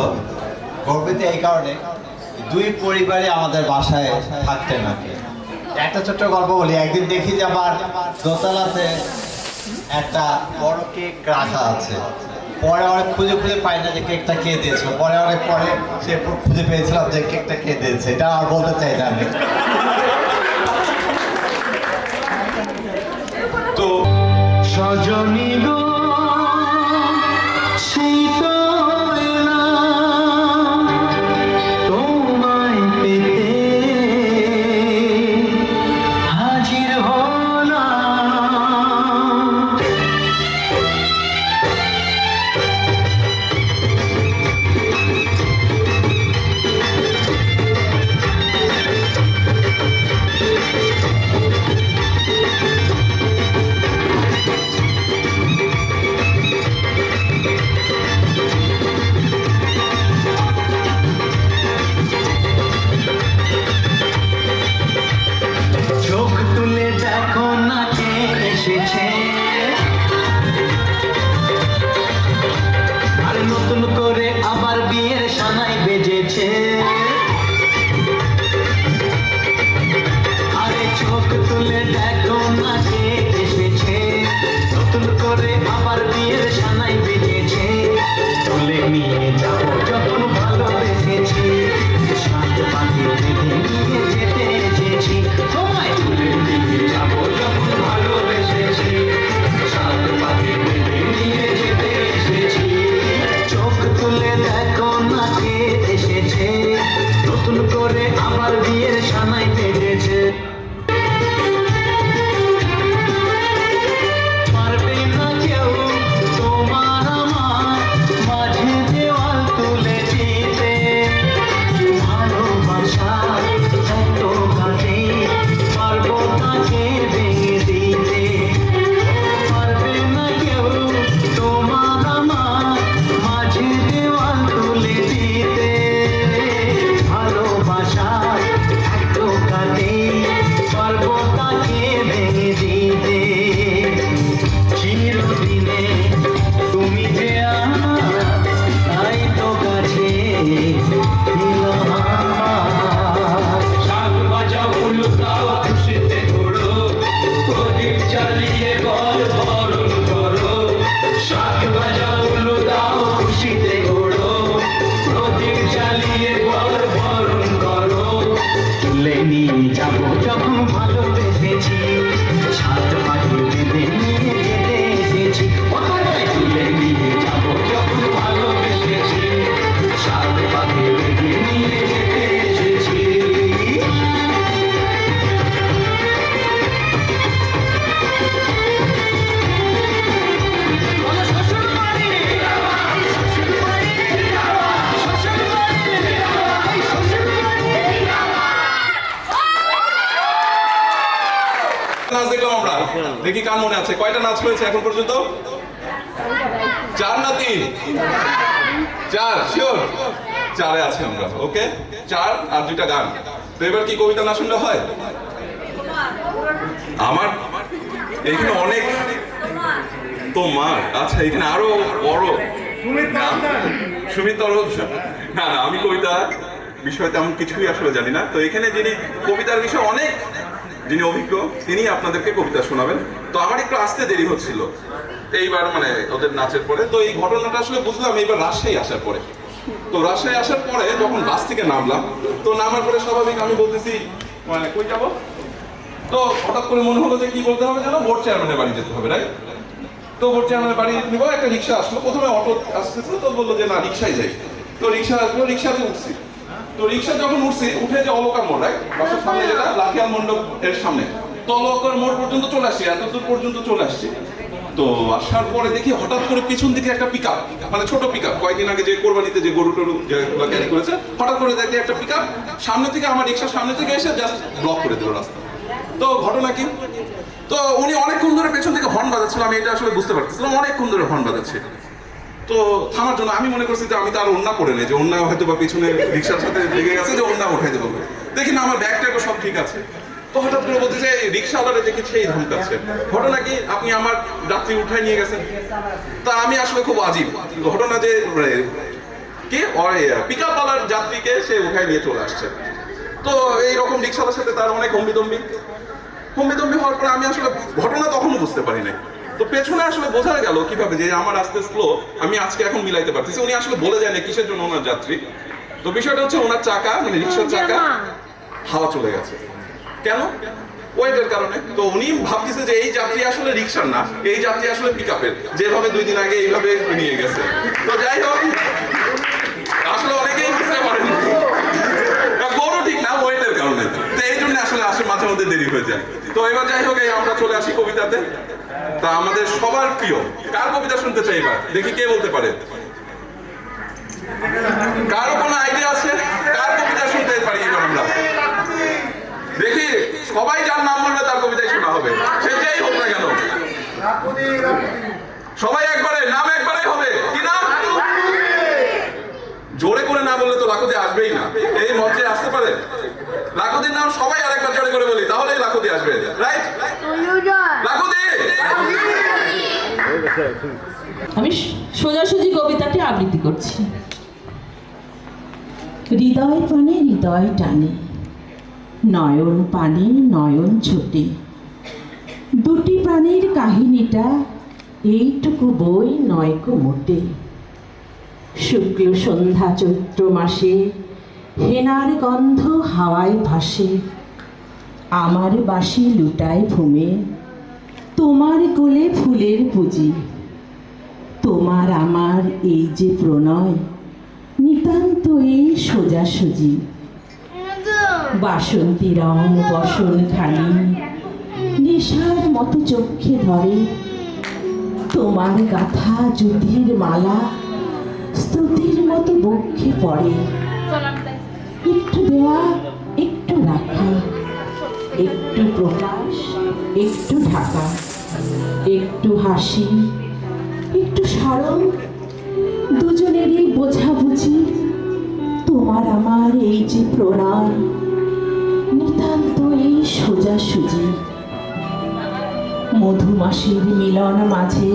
এই কারণে দুই পরিবারে আমাদের বাসায় থাকতে নাকি একটা ছোট্ট গল্প বলি একদিন দেখি যে আমার দোতলাতে একটা বড় কেক রাখা আছে পরে অনেক খুঁজে পাই না যে কেকটা কে দিয়েছিল পরে অনেক পরে সে খুঁজে পেয়েছিলাম যে কেকটা কে দিয়েছে এটা আর বলতে চাই না আমি তো সজনী গো সেই তো এলাম তোমায় পেতে হাজির হলাম চোখ তুলে দেখো না কে এসেছে আর নতুন করে আবার বিয়ের সানাই বেজেছে আরে চোখ তুলে দেখো না কে এসেছে করে আবার বিয়ের সানাই বেজেছে তুলে নিয়ে যাব যখন ভালোবেসেছি সাত পাখি বেঁধে নিয়ে যেতে এসেছি তোমায় তুলে নিয়ে যাব যখন ভালোবেসেছি সাত পাখি বেঁধে নিয়ে যেতে এসেছি চোখ তুলে দেখো না কে এসেছে নতুন করে আবার বিয়ের সানাই বেজেছে পারবে না কেউ তোমার আমার মাঝে দেওয়াল তুলে দিতে ভালোবাসা এত কাছে পারবো তাকে ভেঙে দিতে পারবে না কেউ তোমার আমার মাঝে দেওয়াল তুলে দিতে ভালোবাসা এত কাছে পারবো তাকে ভেঙে দিতে চিরদিনে তুমি যে আমার তাই তো কাছে শাক বাজা উলু দাও খুশিতে ঘোড়ো প্রদীপ জ্বালিয়ে ঘর বরণ করো শাক বাজা উলু দাও খুশিতে ঘোড়ো প্রদীপ জ্বালিয়ে ঘর বরণ করো তুলে নিয়ে যাবো যখন ভালোবেসেছি সাত পাখি বেঁধে নিয়ে যেতে এসেছি ওখানে তুলে নিয়ে যাবো যখন ভালোবেসেছি সাত পাখি বেঁধে নিয়ে যেতে এসেছি নাচ দেখলাম আমরা, দেখি কার মনে আছে কয়টা নাচ হয়েছে এখন পর্যন্ত? 4 না 3? 4 শিওর? 4-এ আছে আমরা, ওকে 4 আর 2টা গান। তো এবার কি কবিতা না শুনলে হয়? আমার এখানে অনেক তোমার, আচ্ছা এখানে আরো বড় সুমিত, না না আমি কবিতা বিষয়ে তেমন কিছুই আসলে জানি না। তো এখানে যিনি কবিতার বিষয়ে অনেক যিনি অভিজ্ঞ তিনি আপনাদেরকে কবিতা শোনাবেন। তো আমার একটু আসতে দেরি হচ্ছিল এইবার, মানে ওদের নাচের পরে। তো এই ঘটনাটা আসলে বুঝলাম এইবার রাজশাহী আসার পরে। তো রাজশাহী আসার পরে যখন বাস থেকে নামলাম, তো নামার পরে স্বাভাবিক আমি বলতেছি মানে কই যাবো, তো হঠাৎ করে মনে হলো যে কি বলতে হবে যেন, বোর্ড চেয়ারম্যানের বাড়ি যেতে হবে, রাইট? তো বোর্ড চেয়ারম্যানের বাড়ি নিবো, একটা রিক্সা আসলো, প্রথমে অটো আসতেছিল, তো বললো যে না রিক্সায় যাই। তো রিক্সা আসলো, রিক্সাতে উঠছি। তো রিক্সা যখন উঠছি, উঠে যে অলকার মোড়, রাইট বাসার সামনে যেটা লাঠিয়াল মণ্ডপ এর সামনে, তো অলকার মোড় পর্যন্ত চলে আসছি, এতদূর পর্যন্ত চলে আসছি। তো আসার পরে দেখি হঠাৎ করে পিছন দিকে একটা পিকআপ, মানে ছোট পিকআপ, কয়েকদিন আগে যে কোরবানিতে যে গরু টরু যেগুলো ক্যারি করেছে, হঠাৎ করে দেখি একটা পিকআপ সামনে থেকে, আমার রিক্সার সামনে থেকে এসে জাস্ট ব্লক করে দিল রাস্তা। তো ঘটনা কি, তো উনি অনেকক্ষণ ধরে পেছন থেকে হর্ন বাজাচ্ছিল, আমি এটা আসলে বুঝতে পারতেছিলাম অনেকক্ষণ ধরে হর্ন বাজাচ্ছে। তো থামার জন্য আমি মনে করছি যে আমি তার ওড়না পরে নেই, যে ওড়না হয়তো বা পিছনে রিক্সার সাথে লেগে গেছে, যে ওড়না উঠাই দেবো। দেখি না আমার ব্যাগ ট্যাগও সব ঠিক আছে। তো হঠাৎ করে বলতে যে রিক্সাওয়ালারে দেখি সেই ধমকাচ্ছে। ঘটনা কি, আপনি আমার যাত্রী উঠাই নিয়ে গেছেন। তা আমি আসলে খুব আজীব ঘটনা, যে কি পিকআপ ওয়ালার যাত্রীকে সে উঠাই নিয়ে চলে আসছে। তো এইরকম রিক্সাওয়ালার সাথে তার অনেক হম্বিতম্বি হওয়ার পরে আমি আসলে ঘটনা তখনও বুঝতে পারি নাই। তো পেছনে আসলে বোঝা গেল কিভাবে যে আমার আস্তে স্লো, আমি আজকে এখন মিলাইতে পারতেছি। উনি আসলে বলে যায় না কিসের জন্য ওনার যাত্রী। তো বিষয়টা হচ্ছে ওনার চাকা, মানে রিক্সার চাকা হাওয়া চলে গেছে। কেন? ওয়েটের কারণে। তো উনি ভাবতেছে যে এই যাত্রী আসলে রিক্সার না, এই যাত্রী আসলে পিকআপের, যেভাবে 2 দিন আগে এইভাবে নিয়ে গেছে। তো যাই হোক, আসলে অনেকেই বুঝতে পারেন গরু ঠিক না, ওয়েটের কারণে। তো এই জন্য আসলে আসে মাঝে মধ্যে দেরি হয়ে যায়। তো এবার যাই হোক, এই আমরা চলে আসি কবিতাতে। তা আমাদের সবার প্রিয় কার কবিতা শুনতে চাই এবার, দেখি কে বলতে পারে। কারো কোনো আইডিয়া আছে কার কবিতা শুনতে পারি এবার আমরা? দেখি সবাই যার নাম বলবে তার কবিতাই শোনা হবে, সে যেই হোক না কেন। সবাই একবারে নাম, একবারে হবে কি নাম? জোরে করে না বললে তো লাখুদি আসবেই না, এই মঞ্চে আসতে পারে। লাখুদির নাম সবাই আরেকবার জোরে করে বলি, তাহলেই লাখুদি আসবে, রাইট? লাখুদি। আমি সোজাসুজি কবিতাটি আবৃত্তি করছি। হৃদয় পানে হৃদয় টানে, নয়ন পানে নয়ন ছোটে, দুটি প্রাণীর কাহিনীটা এইটুকু বই নয়কো মোটে। শুক্ল সন্ধ্যা চৈত্র মাসে হেনার গন্ধ হাওয়ায় ভাসে। আমার বাঁশি লুটায় ভূমে, তোমার কোলে ফুলের পুঁজি। তোমার আমার এই যে প্রণয়, নিতান্ত এই সোজাসুজি। বাসন্তী রং বসন খানি নেশার মতো চোখে ধরে। তোমার গাথা জ্যোতির মালা স্তুতির মতো বক্ষে পড়ে। একটু দেওয়া একটু রাখা, একটু প্রকাশ একটু ঢাকা, একটু হাসি একটু স্মরণ, দুজনেরই বোঝাবুঝি। তোমার আমার এই যে প্রণয়, নিতান্ত এই সোজাসুজি। মধুমাসির মিলন মাঝে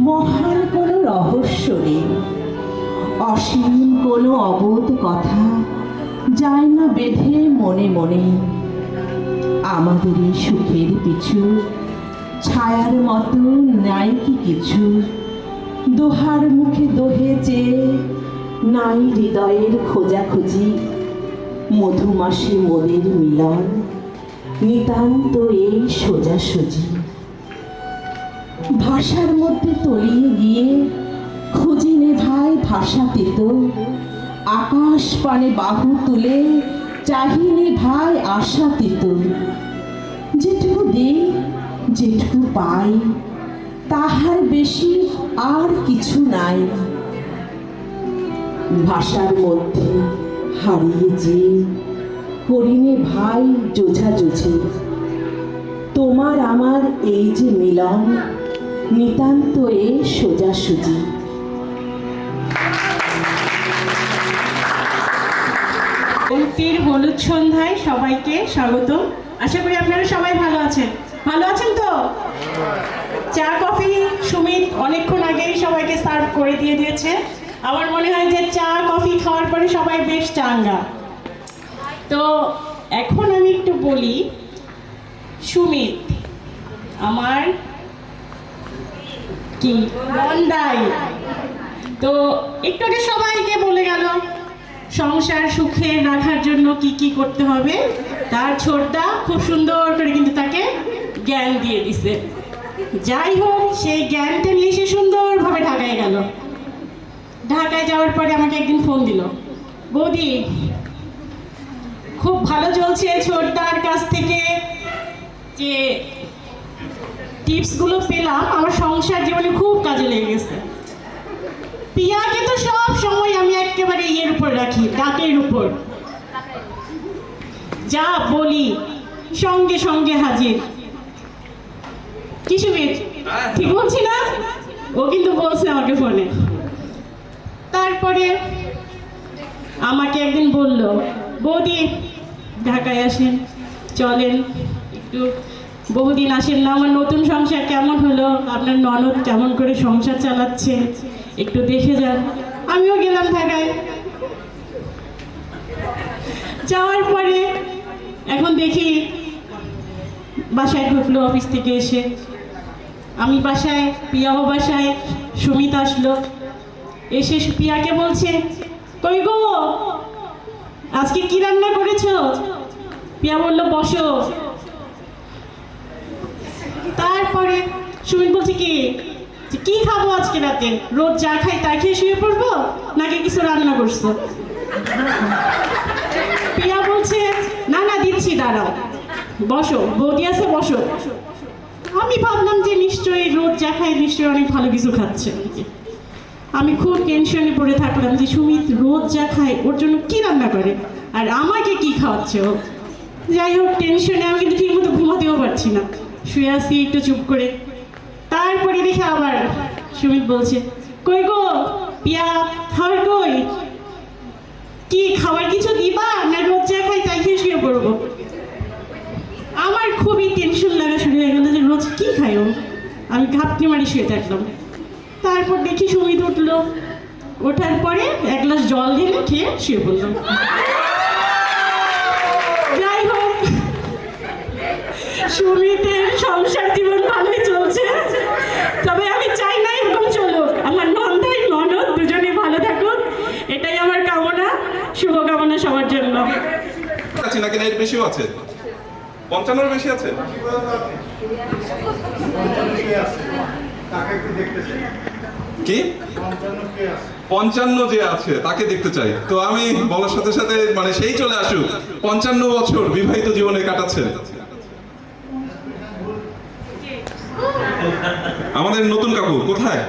মহান কোনো রহস্য নেই। অসীম কোনো অবোধ কথা যায় না বেঁধে মনে মনে। আমাদের এই সুখের পিছু ছায়ার মতো নাই কি কিছু। দোহার মুখে দোহে চেয়ে নাই হৃদয়ের খোঁজাখুঁজি। মধুমাসি মোদের মিলন, নিতান্ত এই সোজাসুজি। ভাষার মধ্যে তলিয়ে গিয়ে খুঁজে নেভায় ভাষা পেত। আকাশ পানে বাহু তুলে চাহিনে ভাই আশা পেত। যেটুকু দেই যেটুকু পাই তাহার বেশি আর কিছু নাই। ভাষার মধ্যে হারিয়ে যে করিনে ভাই যোঝাযোঝি। তোমার আমার এই যে মিলন, নিতান্ত এ সোজাসুজি। উক্তির হলুদ সন্ধ্যায় সবাইকে স্বাগত। আশা করি আপনারা সবাই ভালো আছেন। ভালো আছেন তো? চা কফি সুমিত অনেকক্ষণ আগেই সবাইকে সার্ভ করে দিয়েছে। আমার মনে হয় যে চা কফি খাওয়ার পরে সবাই বেশ চাঙ্গা। তো এখন আমি একটু বলি, সুমিত আমার কি নন্দাই। তো একটু আগে সবাইকে বলে গেল সংসার সুখে রাখার জন্য কি কি করতে হবে। তার ছোটদা খুব সুন্দর করে কিন্তু তাকে জ্ঞান দিয়ে দিছে। যাই হোক, সেই জ্ঞানটা নিয়ে সে সুন্দরভাবে ঢাকায় গেল। ঢাকায় যাওয়ার পরে আমাকে একদিন ফোন দিল, বৌদি খুব ভালো চলছে ছোটদার কাছ থেকে যে টিপসগুলো পেলাম, আমার সংসার জীবনে খুব কাজে লেগে গেছে। পিয়াকে তো সব সময় আমি একেবারে ইয়ের উপর রাখি, ডাকের উপর। যা বলি সঙ্গে সঙ্গে হাজির। কি সুমিত, ঠিক বলছি না? ও কিন্তু বলছে আমাকে ফোনে। তারপরে আমাকে একদিন বলল, বৌদি ঢাকায় আসেন, চলেন একটু। বহুদিন আসেন না, আমার নতুন সংসার কেমন হলো, আপনার ননদ কেমন করে সংসার চালাচ্ছে একটু দেখে যান। আমিও গেলাম ঢাকায়। যাওয়ার পরে এখন দেখি বাসায় ঢুকলো অফিস থেকে এসে। আমি বাসায়, পিয়াও বাসায়, সুমিত আসলো। এসে পিয়াকে বলছে, কই গো আজকে কি রান্না করেছো? পিয়া বললো বসো। তারপরে সুমিত বলছে, কি খাবো আজকে রাতে? রোজ যা খাই তাই খেয়ে শুয়ে পড়বো নাকি কিছু রান্না করছো? পিয়া বলছে, না না দিচ্ছি, দাঁড়াও, বসো, বৌদি আছে, বসো। আমি ভাবলাম যে নিশ্চয়ই রোজ যা খাই নিশ্চয়ই অনেক ভালো কিছু খাচ্ছে। আমি খুব টেনশনে পড়ে থাকলাম যে সুমিত রোজ যা খায় ওর জন্য কি রান্না করে আর আমাকে কি খাওয়াচ্ছে ও। যাই হোক, টেনশনে আমি কিন্তু ঠিক মতো ঘুমাতেও পারছি না, শুয়ে আসি একটু চুপ করে। তারপরে দেখে আবার সুমিত বলছে, কই গো পিয়া, খাবার কই? কি খাবার কিছু দিবা না রোজ যা খাই তাই খেয়ে শুয়ে পড়বো? আমার খুবই টেনশন লাগা শুরু হয়ে গেল যে রোজ কি খাই ও। আমি ঘাপটি মারি শুয়ে থাকলাম। তারপর দেখি সুমিত উঠলো, ওঠার পরে এক গ্লাস জল ঢেলে খেয়ে শুয়ে পড়লাম। যাই হোক, সুমিতের সংসার জীবন ভালোই চলছে, তবে আমি চাই না এরকম চলুক। আমার নন্দাই ননদ দুজনে ভালো থাকুক, এটাই আমার কামনা, শুভকামনা সবার জন্য। আছে নাকি না এর বেশিও আছে? 55-এর বেশি আছে? কি 55 যে আছে তাকে দেখতে চাই। তো আমি বলার সাথে সাথে মানে সেই চলে আসুক 55 বছর বিবাহিত জীবনে কাটাচ্ছেন আমাদের নতুন কাকু। কোথায়?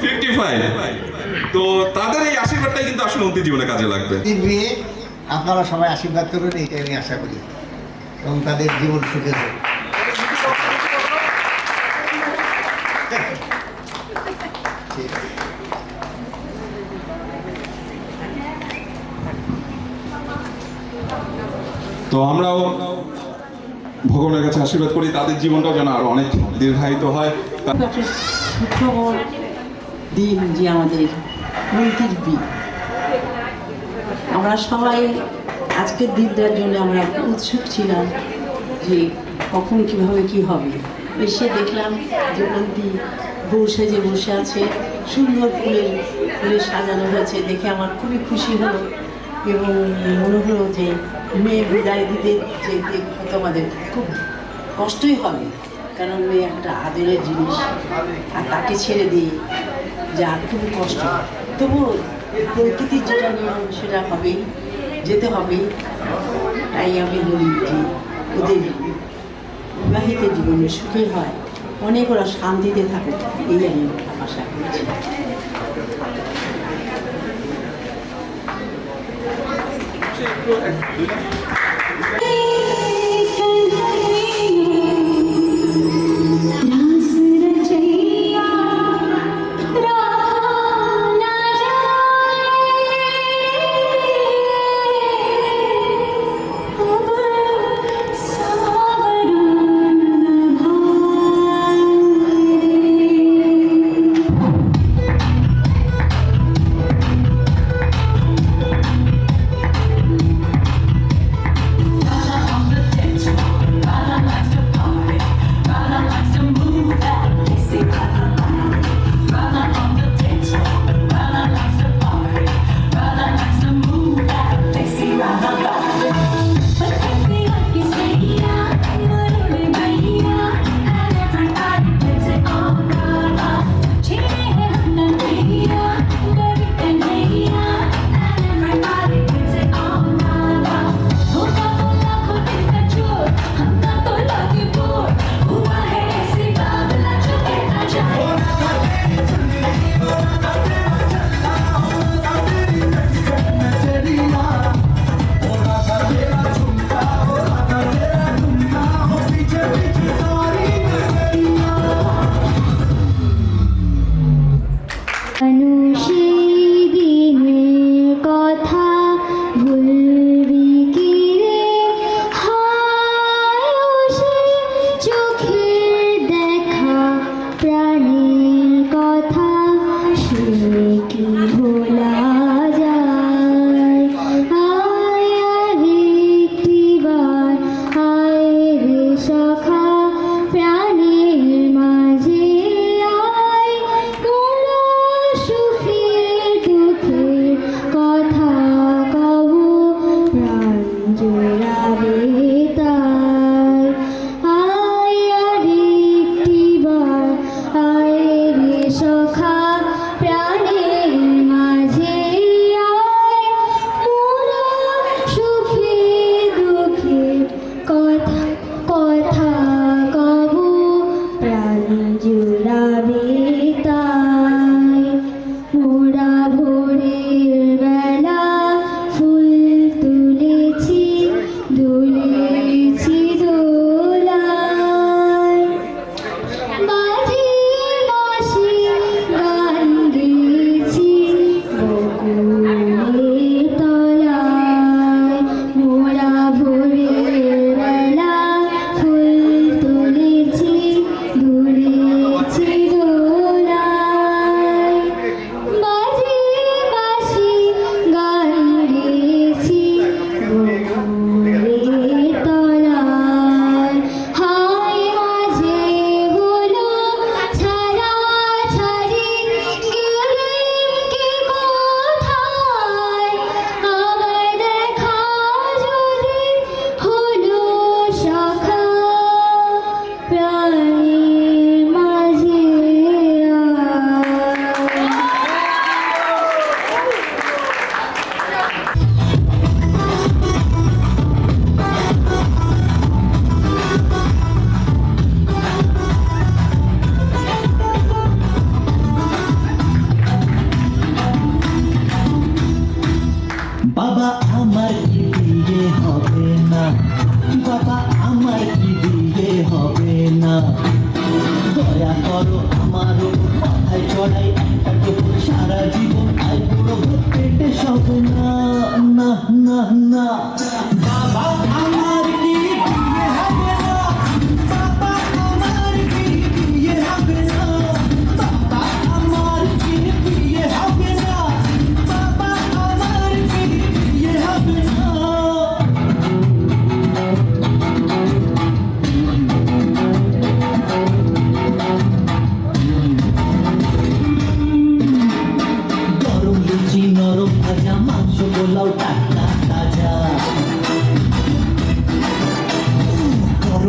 55। তো তাদের এই আশীর্বাদটাই কিন্তু আসলে অন্তিম জীবনে কাজে লাগবে। বিয়ে আপনারা সবাই আশীর্বাদ করবেন, এইটাই আমি আশা করি, এবং তাদের জীবন সুখে হোক। তো আমরাও ভগবানের কাছে আশীর্বাদ করি তাদের জীবনটাও যেন আরো অনেক দীর্ঘায়িত হয়। একটা সুখবর দিন যে আমাদের মন্ত্রীর বিয়ে, আমরা সবাই আজকের দিনটার জন্য আমরা উৎসুক ছিলাম যে কখন কিভাবে কি হবে। এসে দেখলাম যে মন্ত্রী বউ সেজে বসে আছে, সুন্দর ফুলে সাজানো হয়েছে, দেখে আমার খুবই খুশি হলো এবং মনে হলো যে মেয়ে বিদায় দিতে যেতে হয়তো আমাদের খুব কষ্টই হবে, কারণ মেয়ে একটা আদরের জিনিস, আর তাকে ছেড়ে দিয়ে যা খুবই কষ্ট। তবুও প্রকৃতির যেটা নিয়ম সেটা হবেই, যেতে হবেই। তাই আমি বলি যে ওদের বিবাহিত জীবনে সুখের হয়, অনেক ওরা শান্তিতে থাকে, এই আমি আশা করছি।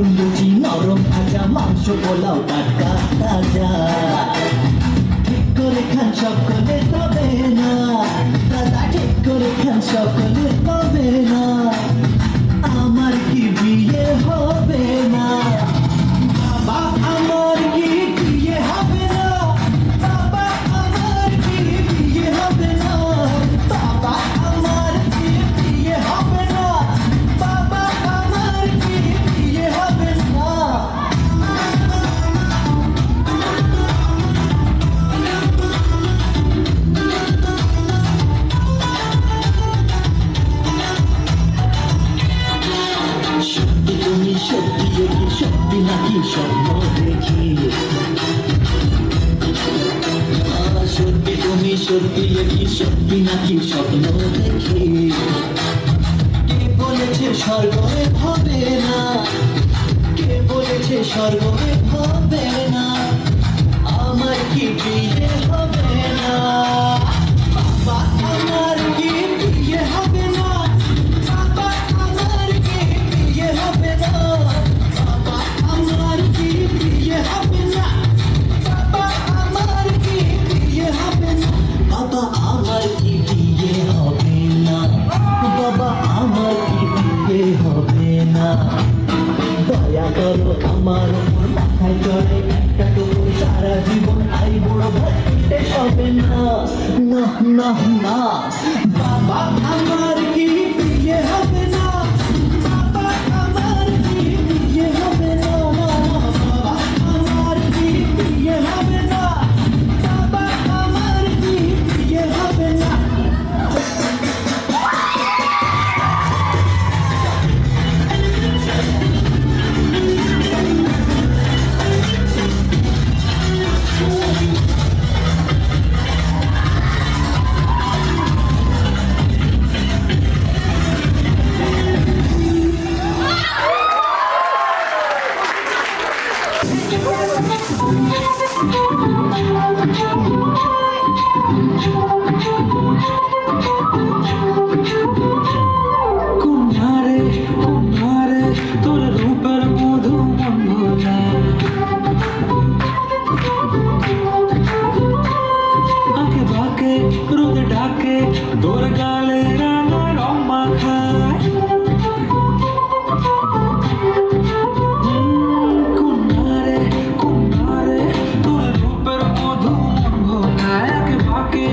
গরম লুচি নরম ভাজা মাংস পোলাও টাটকা তাজা ঠিক করে খান সকলে তবে না দাদা ঠিক করে খান সকলে তবে না আমার কি বিয়ে হবে না বাবা আমার কি বিয়ে হবে না বাবা আমার কি বিয়ে হবে না বাবা আমার কি বিয়ে হবে না বাবা আমার কি বিয়ে হবে না সত্যি তুমি সত্যি কি সত্যি নাকি স্বপ্ন দেখি সত্যি তুমি সত্যি কি সত্যি নাকি স্বপ্ন দেখি কে বলেছে স্বর্গে হবে না কে বলেছে স্বর্গে হবে না আমার কি বিয়ে হবে না বাবা আমার কি বিয়ে হবে না বাবা আমার কি বিয়ে হবে না বাবা আমার কি বিয়ে হবে না বাবা আমার কি বিয়ে হবে না বাবা আমার কি বিয়ে হবে না বাবা আমার কি বিয়ে হবে না দয়া করো আমার উপর মাথায় চড়ে একটা তোর সারা জীবন আই বড় ভক্তে হবে না না না না বাবা আমার কি বিয়ে হবে না বাবা আমার কি বিয়ে হবে না বাবা আমার কি বিয়ে হবে না বাবা আমার কি বিয়ে হবে না কুমারে কুমারে তোর রূপের মধু মন ভোলা আঁকে বাঁকে রোদ ডাকে তোর গালে রাঙা রং মাখায় কুমারে কুমারে তোর রূপের মধু মন ভোলা আঁকে বাঁকে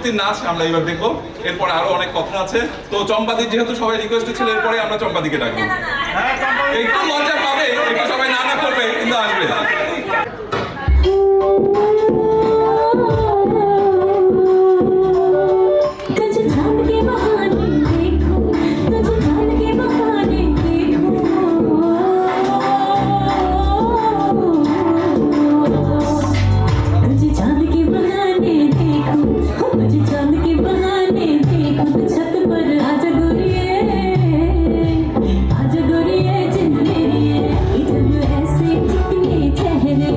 প্রস্তুতির নাচ আমরা এবার দেখবো। এরপরে আরো অনেক কথা আছে। তো চম্পাদি যেহেতু সবাই রিকোয়েস্ট ছিল, এরপরে আমরা চম্পাদিকে ডাকবো। একটু লজ্জা পাবে, একটু সবাই না করবে, কিন্তু আসবে। तुझे चांद के बहाने देखो, तुझे चांद के बहाने देखो, तुझे चांद के बहाने देखो, तुझे चांद के बहाने देखो, छत पर आजा गोरिये जिंदगी, जब ऐसे चिकने चेहरे,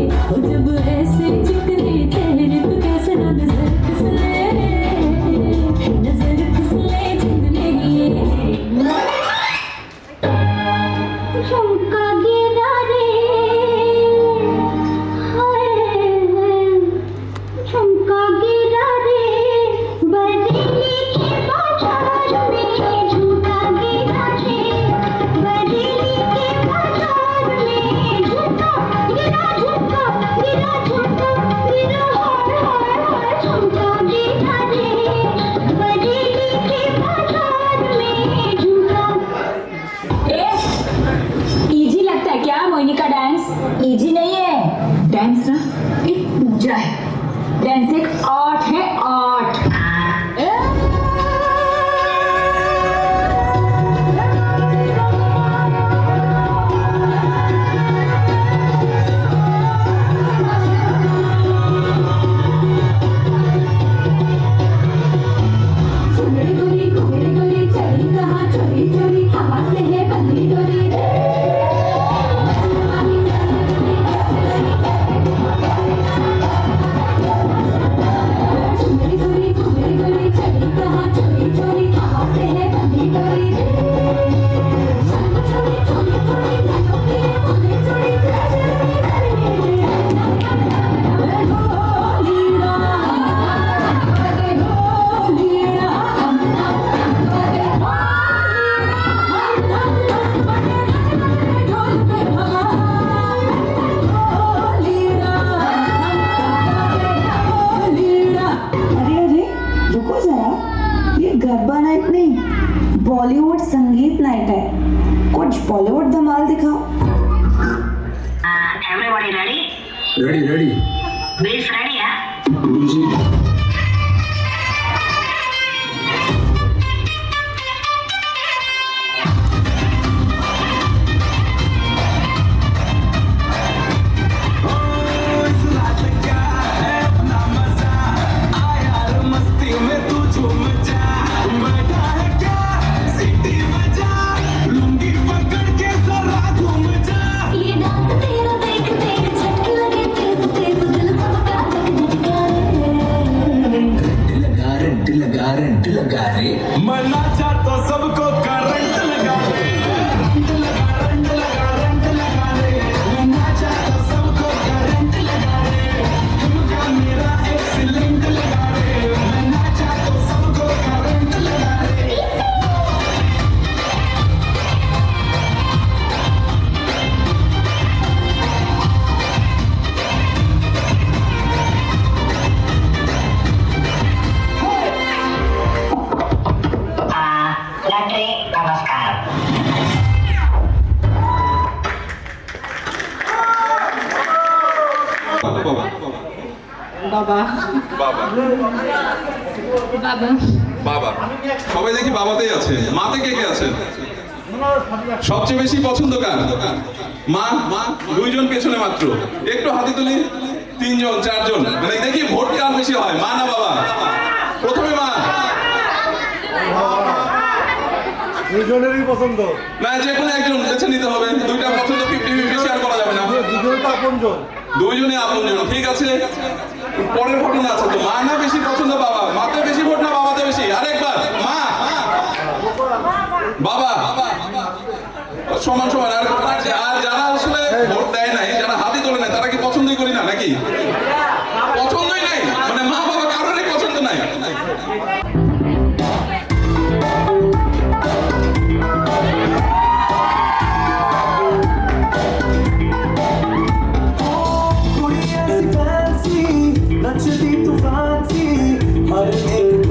जब ऐसे चिकने चेहरे, तू कैसे ना नजर फिसले, नजर फिसले जिंदगी। झुमका गिरा रे, हाय झुमका गिरा रे, बरेली के बाजार में झुमका गिरा रे, बरेली के बाजार में झुमका गिरा, झुमका गिरा, झुमका गिरा, हाय हाय हाय झुमका गिरा रे, बरेली के बाजार में झुमका। इजी लगता है क्या मोहिनी का डांस? इजी नहीं है डांस ना, एक पूजा है। डांस एक आर्ट है, आर्ट। चोरी चोरी चोरी चोरी चली कहाँ, चोरी चोरी हवा से है बंदी डोरी। चोरी चोरी चोरी चोरी चली कहाँ, चोरी चोरी हवा से है बंदी डोरी। चोरी चोरी चोरी चोरी नैनों के बोले चोरी अरे रुको जरा, ये गरबा नाइट नहीं, बॉलीवुड संगीत नाइट है। कुछ बॉलीवुड धमाल दिखाओ। Everybody ready? Ready Beats ready, yeah? ये डांस तेरा देख देख झटके लगे तेज तेज, दिल सबका धक धक करे। मैं नाचा तो सबको करंट लगा रे, करंट लगा रे, मैं नाचा तो सबको करंट लगा रे, झुमका मेरा एक्सीलेंट लगा रे, मैं नाचा तो सबको करंट लगा रे। नमस्कार। বাবা বাবা বাবা সবাই দেখি বাবাতেই আছে। মাতে কে কে আছেন? সবচেয়ে বেশি পছন্দ কার? মা। দুইজন পেছনে মাত্র, একটু হাতে তুলি। 3 জন 4 জন, মানে দেখি ভোট কার বেশি হয়, মা না বাবা? প্রথমে মা। দুজনেরই পছন্দ না, যে কোনো একজন বেছে নিতে হবে। দুইটা পছন্দ 50-50 শেয়ার করা যাবে না। দুজনে তো আপনজন, দুইজনে আপনজন, ঠিক আছে। পরের ঘটনা আছে তো, মা না বেশি পছন্দ বাবা? মাতে বেশি ভোট না বাবাতে বেশি? আরেকবার মা বাবা সমান সমান। আর যারা আসলে ভোট দেয় নাই, যারা হাতে তোলে নাই, তারা কি পছন্দই করি না নাকি? পছন্দই নাই, মানে মা বাবা কারোরই পছন্দ নাই। कुड़ी ऐसी फैंसी नचती तूफान सी, हर एक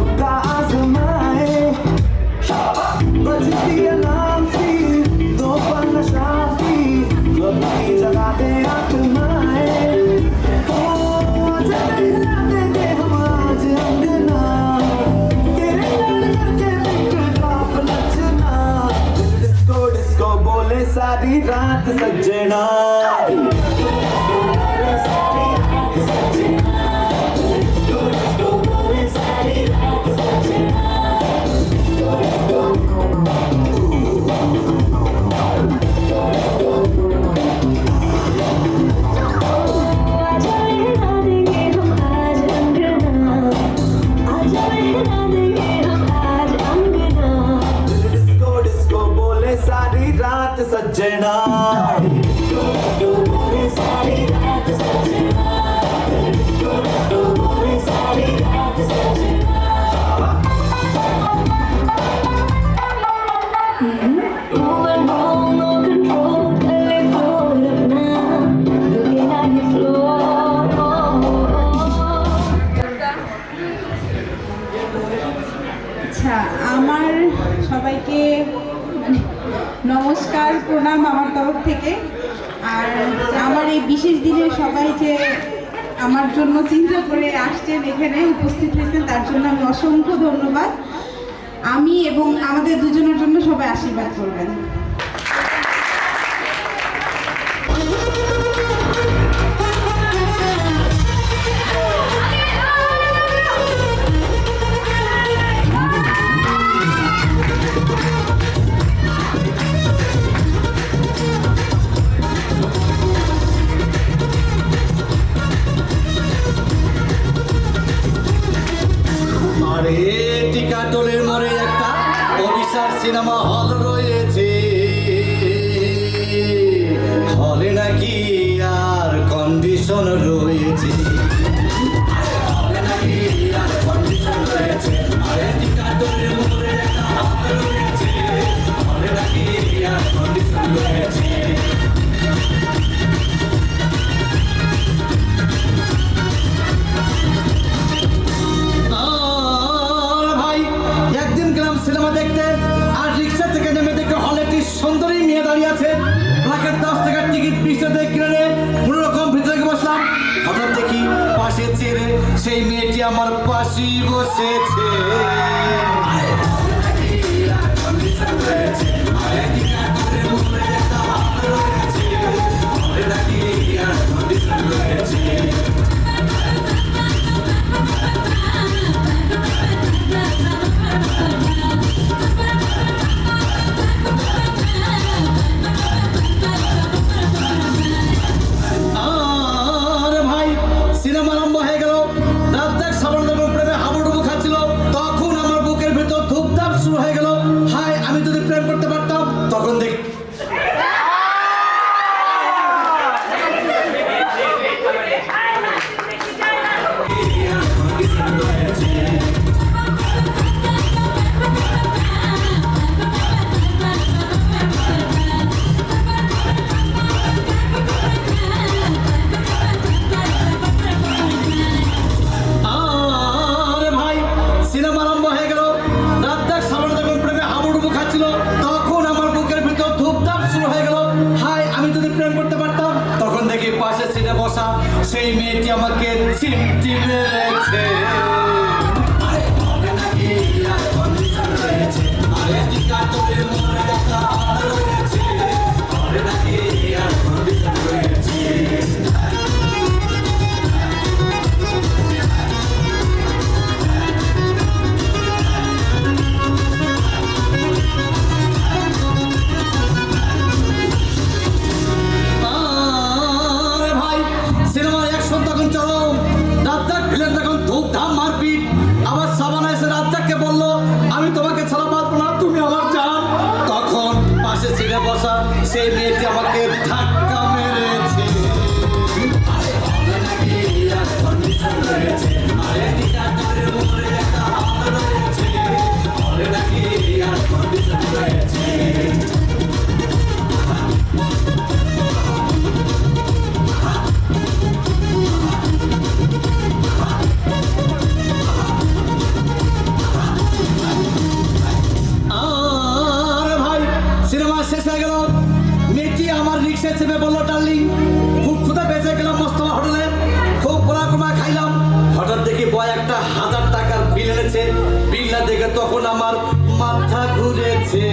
सारी रात सजना सारी रात सजना আচ্ছা, আমার সবাইকে নমস্কার, প্রণাম আমার তরফ থেকে। আর আমার এই বিশেষ দিনে সবাই যে আমার জন্য চিন্তা করে আসছেন, এখানে উপস্থিত হয়েছেন, তার জন্য আমি অসংখ্য ধন্যবাদ। আমি এবং আমাদের দুজনের জন্য সবাই আশীর্বাদ করবেন। আরে টিকাটলের মোড়ে একটা অভিসার সিনেমা হল রয়েছে, হলে নাকি আর কন্ডিশন রয়েছে, হলে নাকি আর কন্ডিশন রয়েছে। আরে টিকাটলের মোড়ে একটা হল রয়েছে, হলে নাকি আর কন্ডিশন রয়েছে। সিনেমা দেখতে আর রিক্সা থেকে নেমে দেখে হলে একটি সুন্দরী মেয়ে দাঁড়িয়ে আছে। প্লাকের 10 টাকার টিকিট 20 টাকা কিনে নিয়ে কোনো রকম ভিতরে বসলাম। হঠাৎ দেখি পাশে চেয়ারে সেই মেয়েটি আমার পাশেই বসেছে। সিনেমা আরম্ভ হয়ে গেল। রাজ্জাক সাবরদম প্রেমে হাবুডুবু খাচ্ছিল। তখন আমার বুকের ভেতর ধুপধাপ শুরু হয়ে গেল। হায়, আমি যদি প্রেম করতে পারতাম। তখন দেখি সিনেমা আরম্ভ হয়ে গেল। রাজ্জাক সাবরদম প্রেমে হাবুডুবু খাচ্ছিল। তখন আমার বুকের ভেতর ধুপধাপ শুরু হয়ে গেল। হায়, আমি যদি প্রেম করতে পারতাম। তখন দেখি পাশে সিটে বসা সেই মেয়েটি আমাকে চিমটি মেরেছে। সিনেমার অ্যাকশন তখন চলো। রাজ্জাক ভিলেন তখন ধুপধাম মারপিট। আবার সাবানা এসে রাজ্জাককে বলল, আমি তোমাকে ছাড়া পারবো না, তুমি আমার জান। তখন পাশে সিটে বসা সেই মেয়েটি আমাকে ধাক্কা মেরেছে। সিনেমা শেষ হয়ে গেল। মেয়েটি আমার রিক্সায় চেপে বললো, ডার্লিং, খুব ক্ষুধা পেয়েছে, গেলাম মস্তফা হোটেলে, খুব পোড়া খাইলাম। হঠাৎ দেখি বয় একটা 1000 টাকার বিল এনেছে। বিলটা দেখে তখন আমার মাথা ঘুরেছে।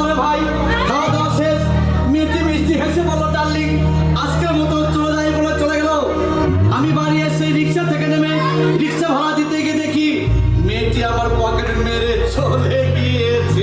আরে ভাই খাওয়া দাওয়া শেষ, মিষ্টি মিষ্টি হেসে বললো ডার্লিং আজকের মতো চলে যাই বলে চলে গেল। আমি বাড়ি এসে রিক্সা থেকে নেমে রিক্সা ভাড়া দিতে গিয়ে দেখি মেয়েটি আমার পকেট মেরে চলে গিয়েছে।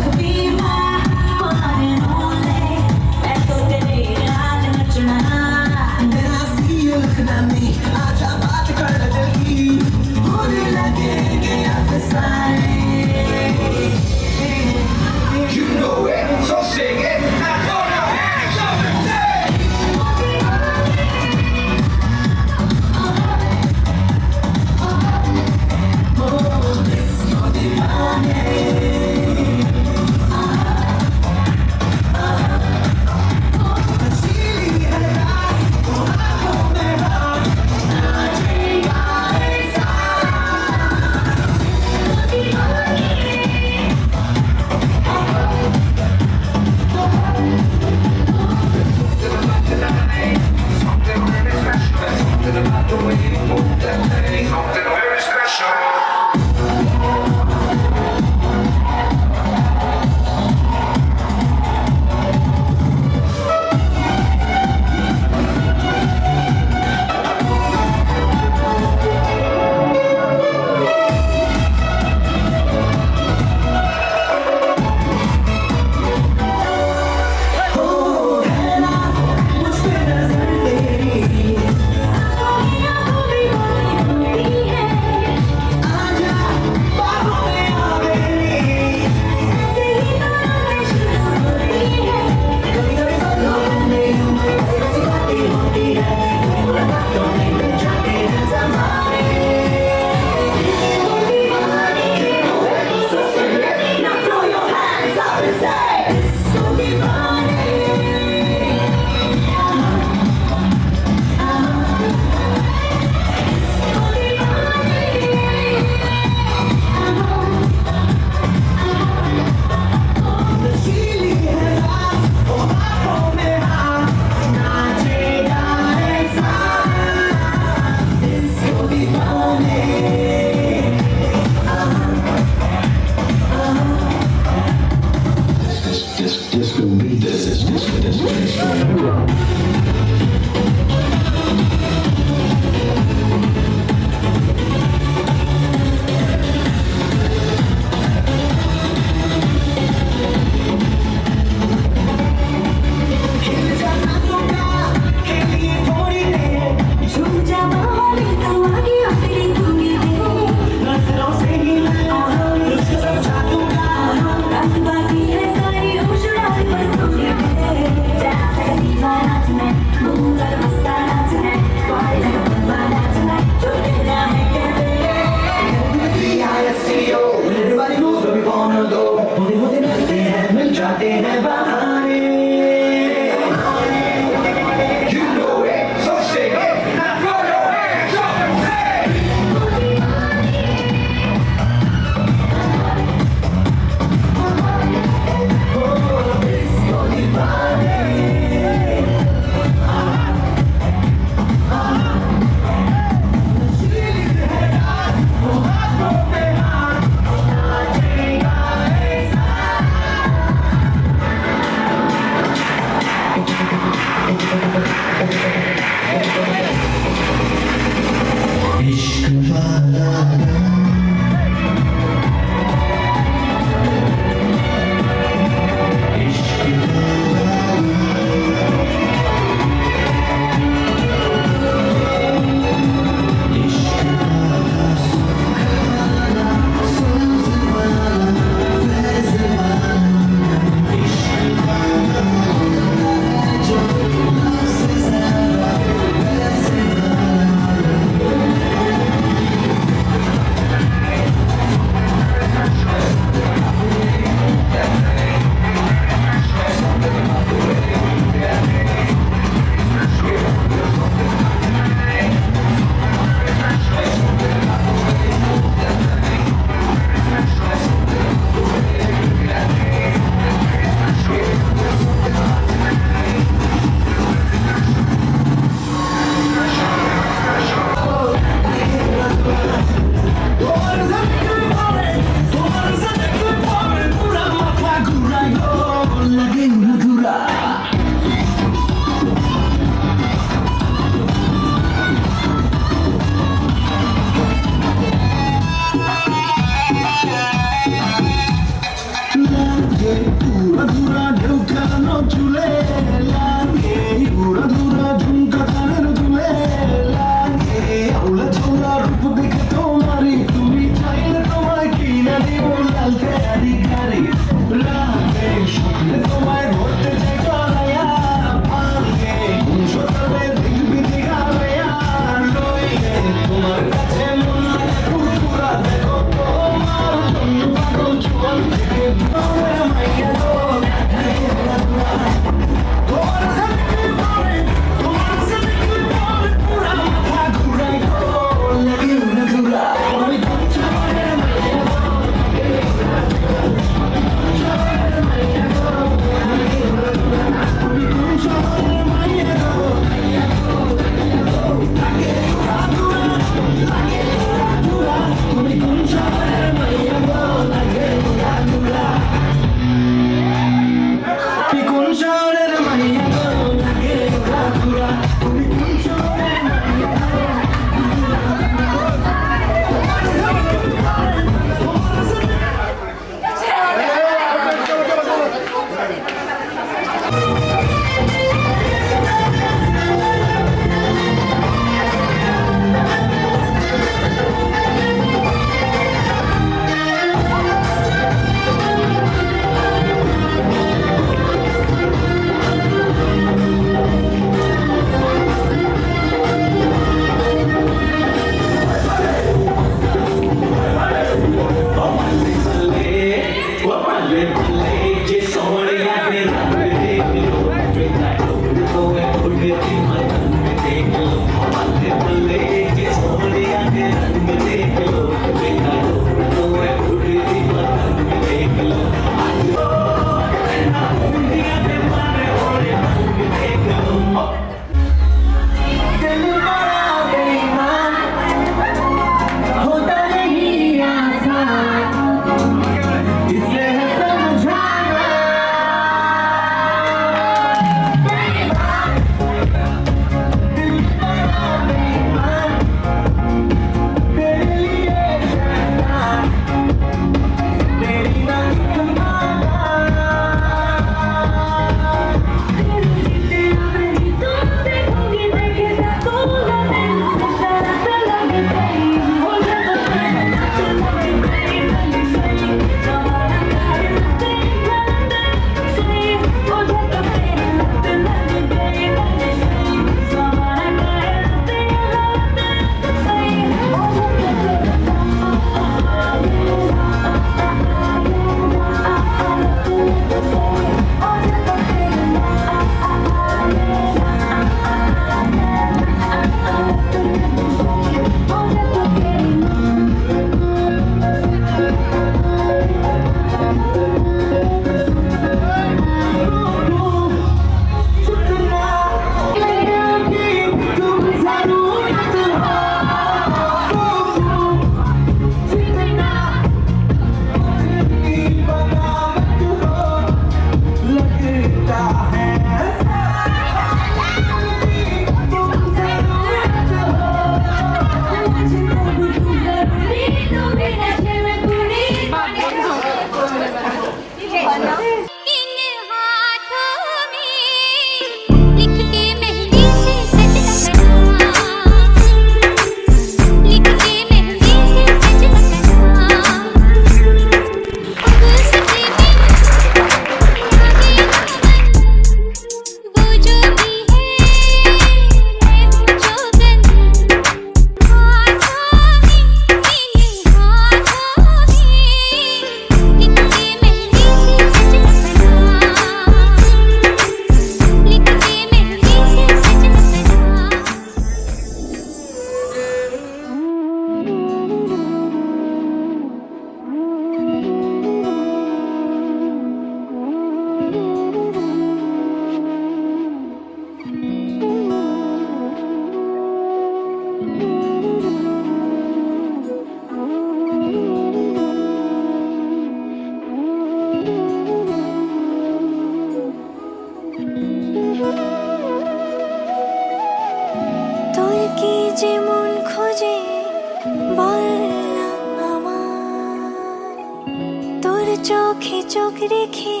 চোখে চোখ রেখে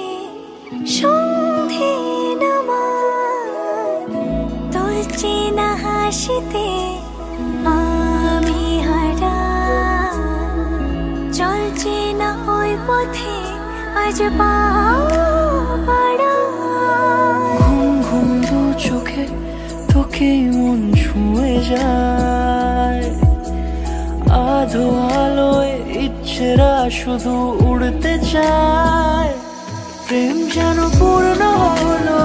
সন্ধে নামার তোর চেনা হাসিতে আমি হারা চল চেনা ওই পথে আজ পাড়া ঘুম ঘুম দু চোখে তোকে মন ছুঁয়ে যায় আধো আলোয় ইচ্ছেরা শুধু উড়তে চায় প্রেম যেন পূর্ণ হলো